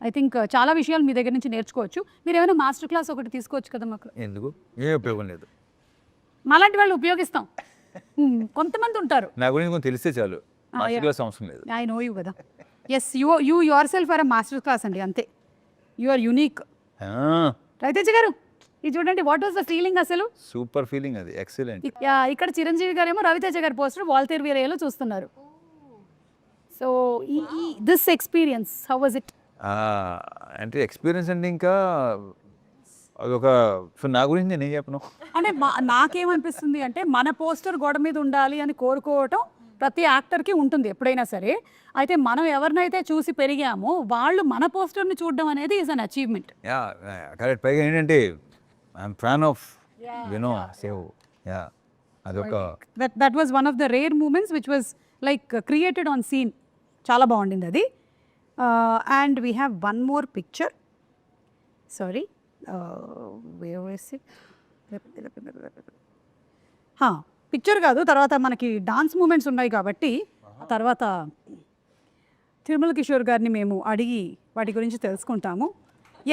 [SPEAKER 1] ఐ థింక్ చాలా విషయాలు మీ దగ్గర నుంచి నేర్చుకోవచ్చు. మీరు ఏమైనా మాస్టర్ క్లాస్ ఒకటి తీసుకోవచ్చు కదా మాకు.
[SPEAKER 2] ఎందుకు, ఏ ఉపయోగం లేదు.
[SPEAKER 1] మాలాంటి వాళ్ళు ఉపయోగిస్తాం. కొంతమంది ఉంటారు.
[SPEAKER 2] నా గురించి కొంచెం తెలిస్తే చాలు, మాస్టర్ క్లాస్ అవసరం లేదు.
[SPEAKER 1] ఐ నో యూ కదా. Yes you yourself are a master class అండి, అంతే. You are unique. రవితేజ గారు ఇది చూడండి, వాట్ వాస్ ద ఫీలింగ్ అసలు?
[SPEAKER 2] సూపర్ ఫీలింగ్, అది ఎక్సలెంట్.
[SPEAKER 1] ఇక్కడ చిరంజీవి గారు ఏమో రవితేజ గారి పోస్టర్ వాల్తేరు వీరయ్యలో చూస్తున్నారు. So this experience how was it?
[SPEAKER 2] అంటే ఎక్స్పీరియన్స్ అంటే ఇంకా అదొక, సో నా గురించి నేను ఏం చెప్పను.
[SPEAKER 1] అంటే నాకేమనిపిస్తుంది అంటే మన పోస్టర్ గోడ మీద ఉండాలి అని కోరుకోవటం ప్రతి యాక్టర్కి ఉంటుంది ఎప్పుడైనా సరే. అయితే మనం ఎవరినైతే చూసి పెరిగామో వాళ్ళు మన పోస్టర్ని చూడడం అనేది is an achievement.
[SPEAKER 2] Yeah correct. పైగా ఏంటంటే I'm fan of you know save. Yeah అదొక
[SPEAKER 1] that was one of the rare moments which was like created on scene. చాలా బాగుండింది అది. And we have one more picture. Sorry picture కాదు, తర్వాత మనకి డాన్స్ మూమెంట్స్ ఉన్నాయి కాబట్టి తర్వాత తిరుమల కిషోర్ గారిని మేము అడిగి వాటి గురించి తెలుసుకుంటాము.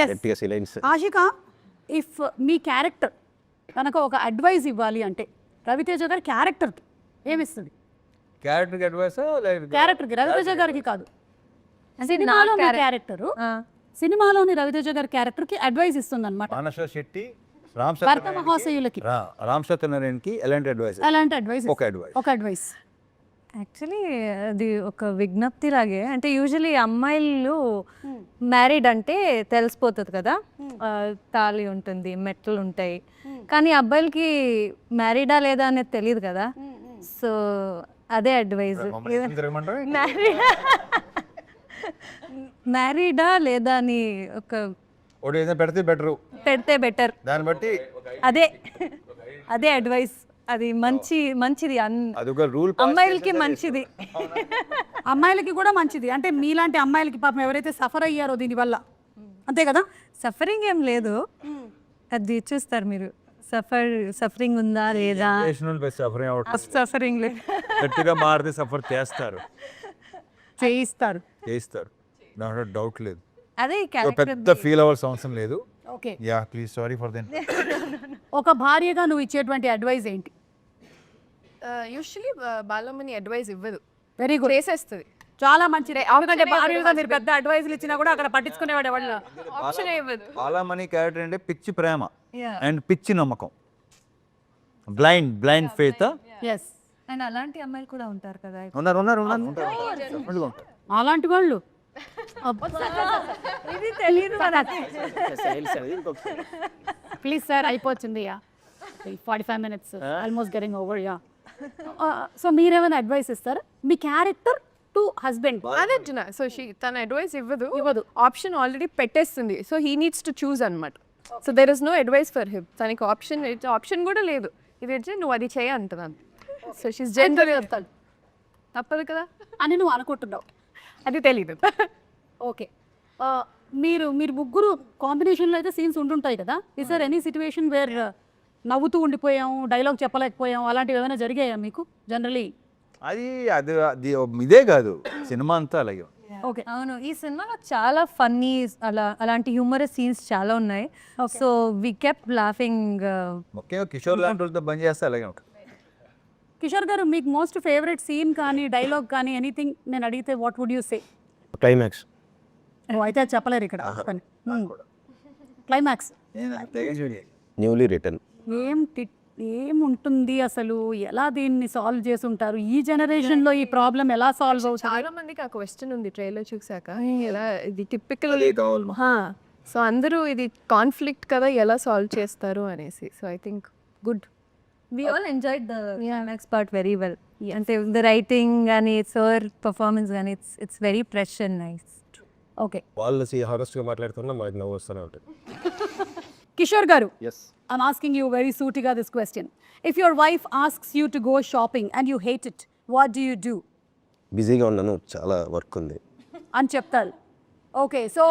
[SPEAKER 1] ఎస్ ఆషిక, ఇఫ్ మీ క్యారెక్టర్ కనుక ఒక అడ్వైజ్ ఇవ్వాలి అంటే రవితేజ గారి క్యారెక్టర్కి ఏమిస్తుంది?
[SPEAKER 2] క్యారెక్టర్కి అడ్వైస్
[SPEAKER 1] క్యారెక్టర్కి, రవితేజ గారికి కాదు, సినిమాలో క్యారెక్టరు, సినిమాలోని రవితేజ గారి క్యారెక్టర్కి అడ్వైస్ ఇస్తుంది అనమాట.
[SPEAKER 2] మానస శెట్టి,
[SPEAKER 1] భర్త మహాశయులకి,
[SPEAKER 2] రామ్ సత్యనారాయణకి ఎలాంటి అడ్వైస్?
[SPEAKER 1] ఎలాంటి అడ్వైస్?
[SPEAKER 2] ఒక అడ్వైస్.
[SPEAKER 4] యాక్చువల్లీ అది ఒక విజ్ఞప్తి లాగే. అంటే యూజువలీ అమ్మాయిలు మ్యారీడ్ అంటే తెలిసిపోతుంది కదా, తాళి ఉంటుంది, మెట్లు ఉంటాయి. కానీ అబ్బాయిలకి మ్యారీడా లేదా అనేది తెలియదు కదా. సో అదే అడ్వైజ్. మ్యారీడా లేదా అని ఒక పెడితే బెటర్,
[SPEAKER 2] దాన్ని బట్టి
[SPEAKER 4] అదే అడ్వైస్. అది మంచిది
[SPEAKER 2] అదొక రూల్.
[SPEAKER 4] అమ్మాయిలకి మంచిది,
[SPEAKER 1] అమ్మాయిలకి కూడా మంచిది. అంటే మీలాంటి అమ్మాయిలకి పాపం ఎవరైతే సఫర్ అయ్యారో దీనివల్ల, అంతే కదా.
[SPEAKER 4] సఫరింగ్ ఏం లేదు, అది చూస్తారు మీరు. సఫరింగ్ ఉందా లేదా? సఫరింగ్ లేదు,
[SPEAKER 2] గట్టిగా మారితే సఫర్ చేస్తారు,
[SPEAKER 1] చేయిస్తారు.
[SPEAKER 2] దాంట్లో డౌట్ లేదు.
[SPEAKER 4] అదే
[SPEAKER 2] పెద్ద ఫీల్ అవ్వాల్సిన అవసరం లేదు.
[SPEAKER 1] Okay,
[SPEAKER 2] yeah please, sorry for then.
[SPEAKER 1] ఒక భార్యగా నువ్వు ఇచ్చేటువంటి అడ్వైస్ ఏంటి?
[SPEAKER 6] యూజువలీ బాలమ్మని అడ్వైస్ ఇవ్వదు,
[SPEAKER 1] వెరీ గుడ్,
[SPEAKER 6] చేసేస్తుంది.
[SPEAKER 1] చాలా మంచిది. ఎందుకంటే భార్యగా మీరు పెద్ద అడ్వైస్లు ఇచ్చినా కూడా అక్కడ పట్టించుకునేవాడు ఎవరు?
[SPEAKER 6] ఆప్షన్ ఇవ్వదు.
[SPEAKER 2] చాలా మనీ క్యారెక్టర్ అంటే పిచ్చి ప్రేమ అండ్ పిచ్చి నమ్మకం, బ్లైండ్ ఫెయిత్.
[SPEAKER 1] ఎస్,
[SPEAKER 4] అండ్ అలాంటి అమ్మాయిలు కూడా ఉంటారు కదా.
[SPEAKER 2] ఉన్నారు.
[SPEAKER 1] అలాంటి వాళ్ళు
[SPEAKER 4] ఇది తెలియదు.
[SPEAKER 1] ప్లీజ్ సార్, అయిపోతుంది. 45 minutes almost getting over. Yeah, so మీరేమైనా అడ్వైస్ ఇస్తారా మీ క్యారెక్టర్ టు హస్బెండ్?
[SPEAKER 6] అదంటున్నా. సో తన అడ్వైస్ ఇవ్వదు, ఆప్షన్ ఆల్రెడీ పెట్టేస్తుంది. So he needs to choose అనమాట. So there is no advice for him. తనకి ఆప్షన్ కూడా లేదు. ఇది వచ్చి నువ్వు అది చేయ అంటున్నాను. సో షీస్ జెండర్ చెప్తాను, తప్పదు కదా
[SPEAKER 1] అని నువ్వు అనుకుంటున్నావు,
[SPEAKER 6] అది తెలీదు.
[SPEAKER 1] ఓకే, మీరు ముగ్గురు కాంబినేషన్లో అయితే సీన్స్ ఉంటుంటాయి కదా. Is there any situation where నవ్వుతూ ఉండిపోయాం, డైలాగ్ చెప్పలేకపోయాం, అలాంటివి ఏమైనా జరిగాయా మీకు జనరలీ?
[SPEAKER 2] అది ఇదే కాదు, సినిమా అంతా అలాగే.
[SPEAKER 1] ఓకే,
[SPEAKER 4] అవును, ఈ సినిమాలో చాలా ఫన్నీ అలాంటి హ్యూమరస్ సీన్స్ చాలా ఉన్నాయి. So we kept laughing.
[SPEAKER 2] ముఖ్యంగా కిషోర్ లాంటి వాళ్ళతో బంద్ చేస్తే అలాగే ఉంటుంది.
[SPEAKER 1] కిషోర్ గారు, మీకు మోస్ట్ ఫేవరెట్ సీన్ కానీ డైలాగ్ కానీ ఎనీథింగ్ నేను అడిగితే what would you say?
[SPEAKER 3] Climax.
[SPEAKER 1] Oh అయితే అది చెప్పలేరు ఇక్కడ క్లైమాక్స్
[SPEAKER 3] న్యూలీ రిటర్న్.
[SPEAKER 1] ఏముంటుంది అసలు, ఎలా దీన్ని సాల్వ్ చేసి ఉంటారు, ఈ జనరేషన్ లో ఈ ప్రాబ్లం ఎలా సాల్వ్ అవుతుంది?
[SPEAKER 6] చాలా మందికి ఆ క్వశ్చన్ ఉంది ట్రైలర్ చూసాక, ఎలా ఇది టిపికల్. సో అందరూ ఇది కాన్ఫ్లిక్ట్ కదా, ఎలా సాల్వ్ చేస్తారు అనేసి. So I think good.
[SPEAKER 4] We all enjoyed the climax part very well. And the writing and her performance and it's very fresh and nice.
[SPEAKER 1] Okay
[SPEAKER 9] వాళ్ళు హానెస్ట్గా మాట్లాడుతున్నా మాకు నవ్వు వస్తూనే ఉంటుంది.
[SPEAKER 1] కిషోర్ గారు,
[SPEAKER 3] yes.
[SPEAKER 1] I'm asking you very sootiga this question. If your wife asks you to go shopping and you hate it, what do you do?
[SPEAKER 3] బిజీగా ఉన్నాను, చాలా వర్క్ ఉంది.
[SPEAKER 1] అని చెప్తారు. Okay, so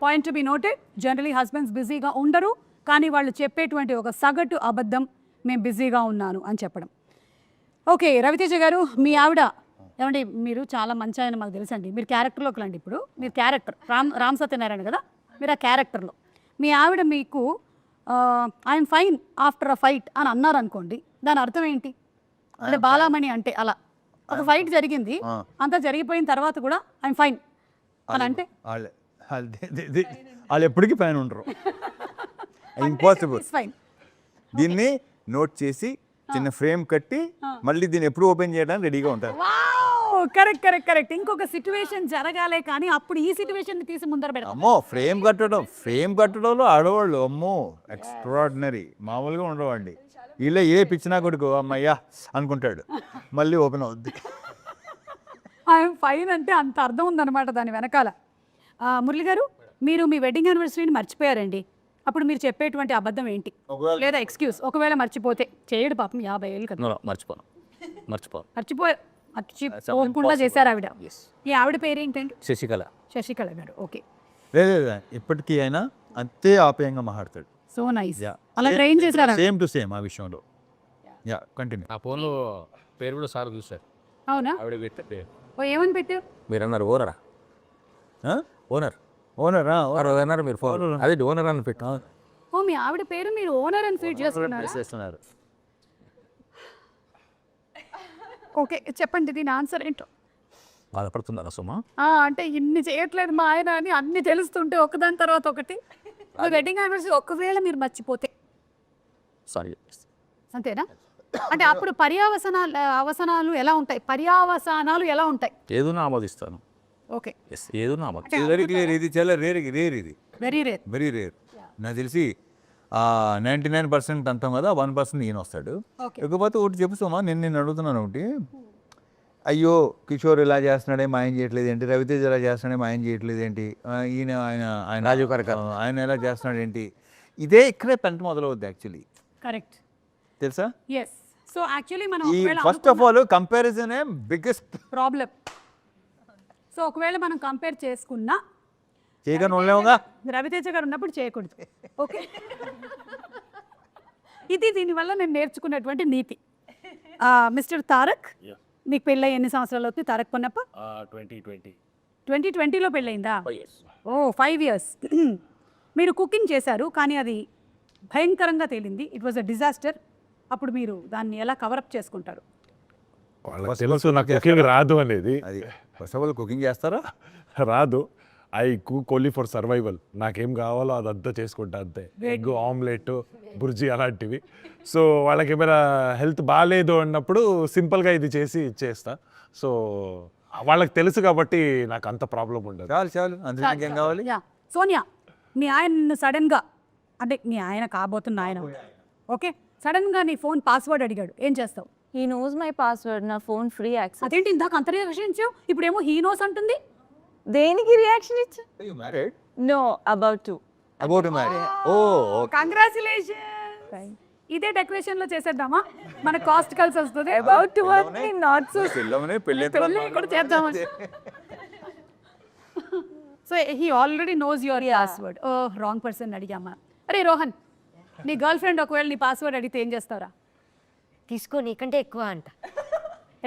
[SPEAKER 1] point to be noted. Generally husbands బిజీగా ఉండరు, కానీ వాళ్ళు చెప్పేటువంటి ఒక సగటు అబద్ధం మేము బిజీగా ఉన్నాను అని చెప్పడం. ఓకే, రవితేజ గారు, మీ ఆవిడ ఏమండి, మీరు చాలా మంచి ఆయన మాకు తెలుసండి, మీరు క్యారెక్టర్లోకి రండి. ఇప్పుడు మీరు క్యారెక్టర్ రామ్ సత్యనారాయణ కదా, మీరు ఆ క్యారెక్టర్లో మీ ఆవిడ మీకు I'm fine after a fight అని అన్నారు అనుకోండి, దాని అర్థం ఏంటి? అంటే బాలామణి అంటే అలా ఒక ఫైట్ జరిగింది, అంతా జరిగిపోయిన తర్వాత కూడా ఐఎమ్ ఫైన్ అని అంటే
[SPEAKER 2] వాళ్ళు ఎప్పటికీ పైన ఉండరు. ఇంపాసిబుల్.
[SPEAKER 1] ఫైన్.
[SPEAKER 2] దీన్ని నోట్ చేసి చిన్న ఫ్రేమ్ కట్టి మళ్ళీ దీన్ని ఎప్పుడు ఓపెన్ చేయడానికి రెడీగా ఉంటారు.
[SPEAKER 1] Correct correct correct. ఇంకొక సిచ్యువేషన్ జరగాలే కానీ అప్పుడు ఈ సిచ్యువేషన్ తీసి ముందర పెడతాం.
[SPEAKER 2] అమ్మో, ఫ్రేమ్ కట్టడంలో ఆడవాళ్ళు అమ్మో ఎక్స్ట్రాడినరీ, మామూలుగా ఉండవండి. వీళ్ళే ఏ పిచ్చినా కొడుకు అమ్మయ్యా అనుకుంటాడు, మళ్ళీ ఓపెన్ అవుద్ది.
[SPEAKER 1] ఐఎమ్ ఫైన్ అంటే అంత అర్థం ఉందన్నమాట దాని వెనకాల. మురళి గారు, మీరు మీ వెడ్డింగ్ యానివర్సరీని మర్చిపోయారండి, అప్పుడు మీరు చెప్పేటువంటి అబద్ధం ఏంటి? లేదా ఎక్స్క్యూజ్, ఒకవేళ మర్చిపోతే చేయడు పాపం, 50 ఏళ్ళు కదా. మర్చిపోకుండా చేశారు ఆవిడ. ఈ ఆవిడ పేరు ఏంటండి? శశికళ గారు. ఓకే,
[SPEAKER 2] లేదా ఇప్పటికీ అయినా అంతే ఆప్యాయంగా మాట్లాడతాడు.
[SPEAKER 1] So nice. అలా ట్రైన్ చేశారా?
[SPEAKER 2] సేమ్ టు సేమ్ ఆ విషయంలో. Yeah, continue.
[SPEAKER 5] నా ఫోన్లో పేరు కూడా సార్ చూసారు.
[SPEAKER 1] అవునా?
[SPEAKER 5] ఆవిడ పెట్టే పేరు
[SPEAKER 1] ఓ, ఏమని పెట్టారు?
[SPEAKER 5] మీరు అన్నారు ఓనరా? ఓనర్
[SPEAKER 2] ఓనరా?
[SPEAKER 5] అన్నారు మీరు ఫోన్, అదే ఓనర్ అని పెట్టు.
[SPEAKER 1] ఓ, మీ ఆవిడ పేరు మీరు ఓనర్ అని ఫీడ్ చేస్తున్నారు. ఓకే, చెప్పండి దీని ఆన్సర్ ఏంటో.
[SPEAKER 5] బాధపడుతున్నారా సుమా?
[SPEAKER 1] అంటే ఇన్ని చేయట్లేదు మా ఆయన అని అన్ని తెలుస్తుంటే ఒకదాని తర్వాత ఒకటి. వెడ్డింగ్ యానివర్సరీ ఒకవేళ మీరు మర్చిపోతే అంతేనా? అంటే అప్పుడు అవసనాలు ఎలా ఉంటాయి? పర్యావసానాలు ఎలా ఉంటాయి?
[SPEAKER 5] ఏదైనా ఆమోదిస్తాను.
[SPEAKER 1] ఓకే,
[SPEAKER 5] ఏదైనా ఆమోదిస్తాను.
[SPEAKER 2] ఇది వెరీ క్లియర్, ఇది చాలా రేర్, ఇది
[SPEAKER 1] వెరీ రేర్.
[SPEAKER 2] నాకు తెలిసి 99% అంటాం కదా, 1% ఈయన వస్తాడు. ఇకపోతే ఒకటి చెప్పుతామా, నేను అడుగుతున్నాను ఒకటి. అయ్యో కిషోర్ ఇలా చేస్తున్నాడే మా ఆయన చేయట్లేదు ఏంటి, రవితేజ ఇలా చేస్తున్నాడే మా ఆయన చేయట్లేదు ఏంటి, ఆయన రాజీవ్ కనకాల ఆయన ఎలా చేస్తున్నాడు ఏంటి, ఇదే ఇక్కడే పెంట మొదలవుద్ది యాక్చువల్లీ.
[SPEAKER 1] కరెక్ట్,
[SPEAKER 2] తెలుసా?
[SPEAKER 1] ఎస్. సో యాక్చువల్లీ మనం
[SPEAKER 2] ఈ first of all comparison biggest
[SPEAKER 1] problem. So ఒకవేళ మనం కంపేర్ చేసుకున్నా
[SPEAKER 2] చేయగానే ఉండలేముగా,
[SPEAKER 1] రవితేజ గారు ఉన్నప్పుడు చేయకూడదు. ఓకే, ఇది దీనివల్ల నేను నేర్చుకున్నటువంటి నీతి. మిస్టర్ తారక్, నీకు పెళ్ళి ఎన్ని సంవత్సరాలు అవుతుంది తారక్ పొన్నప్ప? 2020లో పెళ్ళయిందా? ఓ, 5 years. మీరు కుకింగ్ చేశారు కానీ అది భయంకరంగా తేలింది, ఇట్ వాజ్ అ డిజాస్టర్. అప్పుడు మీరు దాన్ని ఎలా కవరప్ చేసుకుంటారు?
[SPEAKER 7] వాళ్ళకి తెలుసు నాకు కుకింగ్ రాదు అనేది.
[SPEAKER 2] అది ఫస్ట్ ఆఫ్ ఆల్ కుకింగ్ చేస్తారా?
[SPEAKER 7] రాదు. I cook only for survival. నాకేం కావాలో అదంతా చేసుకుంటా అంతే. ఎగ్ ఆమ్లెట్, బుర్జీ అలాంటివి. సో వాళ్ళకి ఏమైనా హెల్త్ బాగాలేదు అన్నప్పుడు సింపుల్గా ఇది చేసి ఇచ్చేస్తా. సో వాళ్ళకి తెలుసు కాబట్టి నాకు అంత ప్రాబ్లం ఉండదు.
[SPEAKER 2] చాలు అందులో ఇంకేం కావాలి?
[SPEAKER 1] సోనియా, మీ ఆయన సడన్గా, అంటే మీ ఆయన కాబోతున్న ఆయన, ఓకే, సడన్గా నీ ఫోన్ పాస్వర్డ్ అడిగాడు, ఏం చేస్తావు?
[SPEAKER 4] He knows my password, నా ఫోన్ ఫ్రీ యాక్సెస్.
[SPEAKER 1] అదేంటి ఇందాక అంత రియాక్షన్ ఇచ్చావు, ఇప్పుడేమో హీ నోస్ అంటుంది?
[SPEAKER 4] దేనికి రియాక్షన్ ఇచ్చా?
[SPEAKER 2] You married?
[SPEAKER 4] No, about to.
[SPEAKER 2] About to marry. Oh, okay.
[SPEAKER 1] Congratulation. ఇదే డెకరేషన్ లో చేసేద్దామా, మన కాస్ట్ కలిసి వస్తుంది.
[SPEAKER 4] అబౌట్ టు అంటే నాట్ సో.
[SPEAKER 2] పెళ్ళి
[SPEAKER 1] కూడా చేద్దామా? So he already knows your password. Oh, wrong person అడిగామా. అరే రోహన్, నీ గర్ల్ ఫ్రెండ్ ఒకవేళ నీ పాస్వర్డ్ అడిగితే ఏం చేస్తావురా?
[SPEAKER 8] తీసుకో, నీకంటే ఎక్కువ అంట.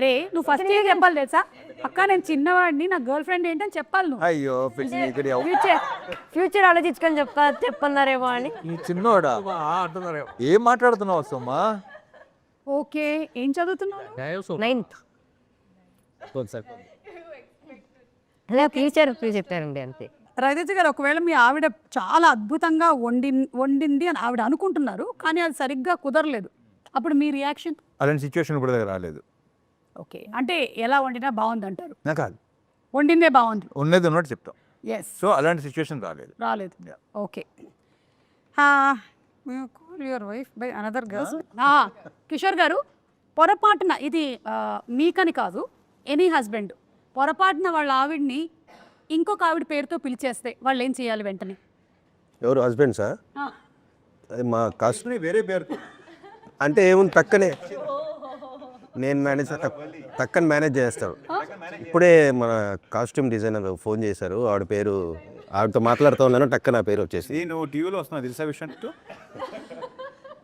[SPEAKER 1] రే, నువ్వు ఫస్ట్ ఏం చెప్పాలి తెలుసా? అక్క నేను చిన్నవాడిని, నా గర్ల్ ఫ్రెండ్ ఏంటని చెప్పాలి నువ్వు.
[SPEAKER 2] అయ్యో ఇక్కడ
[SPEAKER 8] ఫ్యూచర్ ఆలోచించుకొని చెప్పన్నారేమో అని.
[SPEAKER 2] ఈ చిన్నోడా ఏం మాట్లాడుతున్నావు సోమా?
[SPEAKER 1] ఓకే, ఏం చదువుతున్నావు?
[SPEAKER 8] 9th. అలా ఫ్యూచర్ చెప్పారండి అంతే.
[SPEAKER 1] రవితేజ గారు ఒకవేళ మీ ఆవిడ చాలా అద్భుతంగా వండింది అని ఆవిడ అనుకుంటున్నారు, కానీ అది సరిగ్గా కుదరలేదు, అప్పుడు మీ రియాక్షన్?
[SPEAKER 2] అలాంటి సిచ్యువేషన్ ఇప్పుడు దగ్గర రాలేదు.
[SPEAKER 1] ఓకే, అంటే ఎలా వండినా బాగుంది అంటారు,
[SPEAKER 2] నా కాదు,
[SPEAKER 1] వండిందే బాగుంది.
[SPEAKER 2] ఉన్నది ఉన్నట్టు చెప్తాం.
[SPEAKER 1] ఎస్,
[SPEAKER 2] సో అలాంటి సిచ్యువేషన్ రాలేదు.
[SPEAKER 1] రాలేదు. Okay, your wife by another girls. Kishore గారు, పొరపాటున ఇది మీకని కాదు, ఎనీ హస్బెండ్ పొరపాటున వాళ్ళ ఆవిడ్ని ఇంకొక ఆవిడ పేరుతో పిలిచేస్తే వాళ్ళు ఏం చేయాలి వెంటనే?
[SPEAKER 3] ఎవరు హస్బెండ్సా? అది మా కాస్ట్
[SPEAKER 2] వేరే పేరు
[SPEAKER 3] అంటే ఏముంది, టక్కనే నేను మేనేజ్ టక్కని మేనేజ్ చేస్తాను. ఇప్పుడే మన కాస్ట్యూమ్ డిజైనర్ ఫోన్ చేశారు, ఆవిడ పేరు, ఆవిడతో మాట్లాడుతూ ఉన్నాను, టక్క నా పేరు వచ్చేసి.
[SPEAKER 2] నువ్వు టీవీలో వస్తున్నావు తెలుసా విషయం?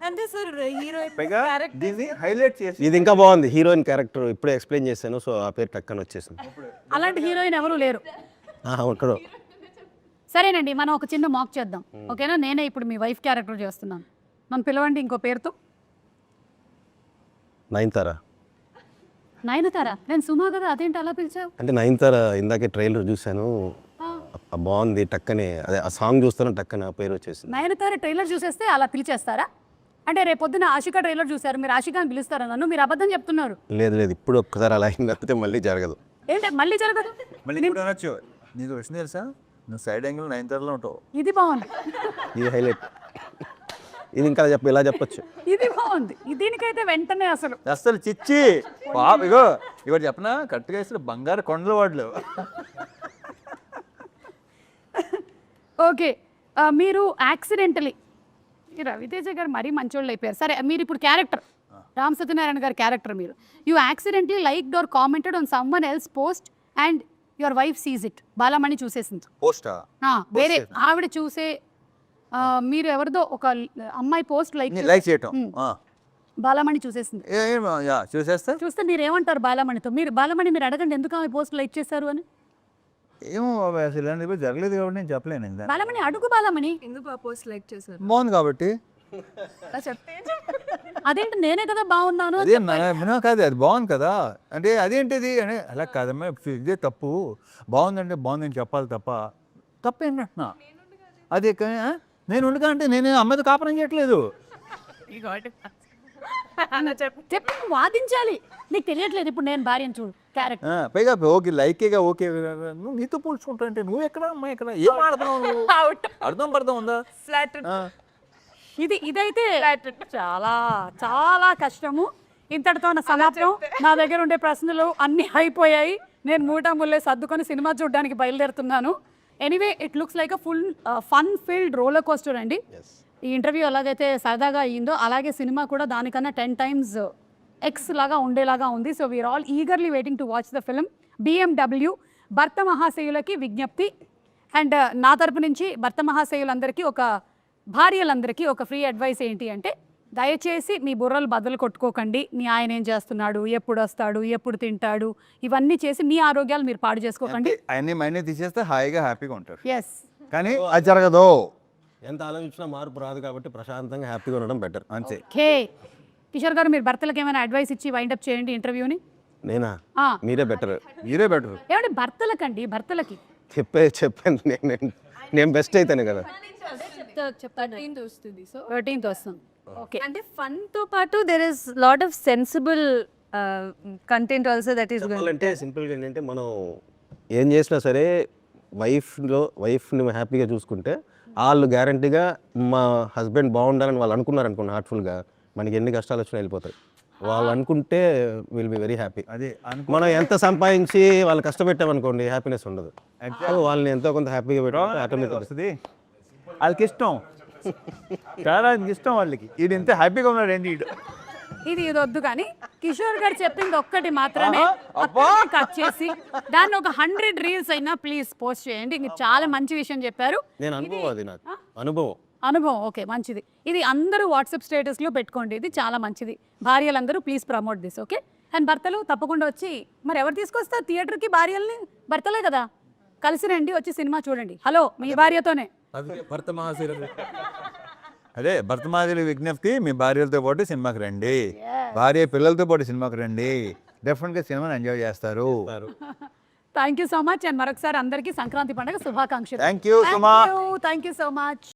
[SPEAKER 4] అంటే సార్ హీరో
[SPEAKER 2] పైగా దీన్ని హైలైట్ చేసి
[SPEAKER 3] ఇది ఇంకా బాగుంది, హీరోయిన్ క్యారెక్టర్ ఇప్పుడే ఎక్స్ప్లెయిన్ చేశాను, సో ఆ పేరు టక్కన వచ్చేసింది.
[SPEAKER 1] అలాంటి హీరోయిన్ ఎవరు లేరు.
[SPEAKER 3] ఇక్కడ
[SPEAKER 1] సరేనండి, మనం ఒక చిన్న మాక్ చేద్దాం, ఓకేనా? నేనే ఇప్పుడు మీ వైఫ్ క్యారెక్టర్ చేస్తున్నాను, నన్ను పిలవండి ఇంకో పేరుతో.
[SPEAKER 3] నయనతార.
[SPEAKER 1] నయనతార? నేను సుమా కదా, అదేంటి అలా పిలిచావు?
[SPEAKER 3] అంటే నయనతార ఇందాకే ట్రైలర్ చూశాను, బాగుంది, టక్కనే అదే ఆ సాంగ్ చూస్తాను, టక్కన ఆ పేరు వచ్చేసింది.
[SPEAKER 1] నయనతార ట్రైలర్ చూసేస్తే అలా పిలిచేస్తారా? అంటే రేపు పొద్దున ఆషికా ట్రైలర్ చూసారు, మీరు ఆషికా అని పిలుస్తారా నన్ను? మీరు అబద్ధం చెప్తున్నారు.
[SPEAKER 3] లేదు లేదు, ఇప్పుడు ఒక్కసారి అలా అయింది, లేకపోతే మళ్ళీ జరగదు.
[SPEAKER 1] ఏంటి మళ్ళీ జరగదు?
[SPEAKER 2] మళ్ళీ ఇప్పుడు అనొచ్చు, నీకు వచ్చింది తెలుసా, నువ్వు సైడ్ యాంగిల్ 9 ఉంటావు.
[SPEAKER 1] ఇది బాగుంది,
[SPEAKER 3] ఇది హైలైట్, ఇది ఇంకా ఇలా చెప్పొచ్చు.
[SPEAKER 1] ఇది బాగుంది, దీనికైతే వెంటనే
[SPEAKER 2] అసలు చిచ్చి పాప, ఇగో ఇవాడు చెప్పనా, కరెక్ట్గా ఇస్తే బంగారు కొండల వాడలేవు.
[SPEAKER 1] ఓకే, మీరు యాక్సిడెంటలీ, రవితేజ గారు మరీ మంచోళ్ళు అయిపోయారు. సరే, మీరు ఇప్పుడు క్యారెక్టర్ రామ్ సత్యనారాయణ గారి క్యారెక్టర్, మీరు you accidentally liked or commented on someone else post and your wife sees it. Balamani చూసేసింది.
[SPEAKER 2] పోస్టా?
[SPEAKER 1] వేరే ఆవిడ చూసే, మీరు ఎవరిదో ఒక అమ్మాయి పోస్ట్ లైక్
[SPEAKER 2] చేయటం
[SPEAKER 1] బాలమణి చూసేసింది. చూస్తే మీరు ఏమంటారు బాలమణితో? బాలమణి మీరు అడగండి, ఎందుకు ఆమె పోస్ట్ లైక్ చేశారు అని.
[SPEAKER 2] ఏమో అసలు ఇలాంటి జరగలేదు కాబట్టి నేను చెప్పలేను.
[SPEAKER 1] బాలమణి అడుగు, బాలమణి
[SPEAKER 6] ఎందుకు ఆ పోస్ట్ లైక్ చేశారు?
[SPEAKER 2] బాగుంది కాబట్టి.
[SPEAKER 1] అదేంటి, నేనే కదా బాగున్నాను.
[SPEAKER 2] అదే కాదు, అది బాగుంది కదా అంటే అదేంటిది అని. అలా కాదమ్మా, ఇదే తప్పు, బాగుందంటే బాగుందని చెప్పాలి తప్ప తప్పేంటంటున్నా. అదే నేను ఉండగా అంటే నేను అమ్మాయితో కాపురం చేయట్లేదు.
[SPEAKER 1] చెప్పి వాదించాలి, నీకు తెలియట్లేదు. ఇప్పుడు నేను భార్యను చూడు క్యారెక్టర్.
[SPEAKER 2] పైగా ఓకే లైకేగా ఓకే, నువ్వు నీతో పోల్చుకుంటా అంటే నువ్వు ఎక్కడ అమ్మాయి ఎక్కడ, ఏం ఆడుతున్నావు? అర్థం పడతాం ఉందా?
[SPEAKER 1] ఇదైతే చాలా చాలా కష్టము. ఇంతటితో నా సమాప్తం. నా దగ్గర ఉండే ప్రశ్నలు అన్నీ అయిపోయాయి. నేను మూటముల్లే సర్దుకొని సినిమా చూడడానికి బయలుదేరుతున్నాను. Anyway, it looks like a full fun filled roller coaster అండి. ఈ ఇంటర్వ్యూ ఎలాగైతే సరదాగా అయ్యిందో అలాగే సినిమా కూడా దానికన్నా 10 times ఎక్స్ లాగా ఉండేలాగా ఉంది. So we're all eagerly waiting to watch the film. BMW భర్త మహాశయులకి విజ్ఞప్తి, అండ్ నా తరపు నుంచి భర్త మహాశయులందరికీ, భార్యలందరికీ ఒక ఫ్రీ అడ్వైస్ ఏంటి అంటే, దయచేసి మీ బుర్రలు బదులు కొట్టుకోకండి. మీ ఆయన ఏం చేస్తున్నాడు, ఎప్పుడు వస్తాడు, ఎప్పుడు తింటాడు, ఇవన్నీ చేసి మీ ఆరోగ్యాలు మీరు పాడు చేసుకోకండి.
[SPEAKER 2] అన్ని మైండ్ తీసేస్తే హాయిగా హ్యాపీగా ఉంటారు.
[SPEAKER 1] ఎస్,
[SPEAKER 2] కానీ అది జరగదు.
[SPEAKER 3] ఎంత ఆలోచించినా మార్పు రాదు కాబట్టి ప్రశాంతంగా హ్యాపీగా ఉండడం బెటర్ అంతే.
[SPEAKER 1] ఓకే కిషోర్ గారు, మీరు భర్తలకు ఏమైనా అడ్వైస్ ఇచ్చి వైండప్ చేయండి ఇంటర్వ్యూని.
[SPEAKER 3] నేనా? మీరే బెటర్.
[SPEAKER 1] ఏమంటే భర్తలకండి, భర్తలకి
[SPEAKER 3] చెప్పాను నేను బెస్ట్ అయితేనే కదా.
[SPEAKER 1] 13th వస్తుంది. ఓకే,
[SPEAKER 4] అంటే ఫన్ తో పాటు there is lot of sensible content also that is going.
[SPEAKER 3] అంటే సింపుల్గా ఏంటంటే, మనం ఏం చేసినా సరే వైఫ్ని హ్యాపీగా చూసుకుంటే వాళ్ళు గ్యారంటీగా మా హస్బెండ్ బాగుండాలని వాళ్ళు అనుకున్నారు అనుకోండి, హార్ట్ఫుల్గా, మనకి ఎన్ని కష్టాలు వచ్చినా వెళ్ళిపోతాయి. వాళ్ళు అనుకుంటే విల్ బి వెరీ హ్యాపీ.
[SPEAKER 2] అదే
[SPEAKER 3] మనం ఎంత సంపాదించి వాళ్ళు కష్టపెట్టామనుకోండి, హ్యాపీనెస్ ఉండదు. వాళ్ళని ఎంతో కొంత హ్యాపీగా పెట్టాలి, ఆటోమేటిక్
[SPEAKER 2] వస్తుంది. వాళ్ళకి ఇష్టం, చాలా ఇష్టం వాళ్ళకి. ఇది ఇంత హ్యాపీగా ఉన్నాడు ఏంటి
[SPEAKER 1] ఇది వద్దు. కానీ కిషోర్ గారు చెప్పింది ఒక్కటి మాత్రమే కట్ చేసి దాన్ని ఒక 100 reels అయినా ప్లీజ్ పోస్ట్ చేయండి. మీరు చాలా మంచి విషయం చెప్పారు.
[SPEAKER 3] నేను అనుభవం, అది నాకు అనుభవం.
[SPEAKER 1] ఓకే, మంచిది. ఇది అందరూ వాట్సాప్ స్టేటస్లో పెట్టుకోండి, ఇది చాలా మంచిది. భార్యలందరూ please promote this. Okay, and భర్తలు తప్పకుండా వచ్చి, మరి ఎవరు తీసుకొస్తారు థియేటర్కి భార్యల్ని? భర్తలే కదా, కలిసి రండి, వచ్చి సినిమా చూడండి. హలో, మీ భార్యతోనే.
[SPEAKER 2] అదే భర్త మాదిరి విజ్ఞప్తి, మీ భార్యలతో పాటు సినిమాకి రండి, భార్య పిల్లలతో పాటు సినిమాకి రండి. డెఫినెట్గా సినిమాని ఎంజాయ్ చేస్తారు.
[SPEAKER 1] Thank you so much and మరొకసారి అందరికీ సంక్రాంతి పండుగ శుభాకాంక్షలు
[SPEAKER 2] thank you Suma.
[SPEAKER 1] Thank you so much.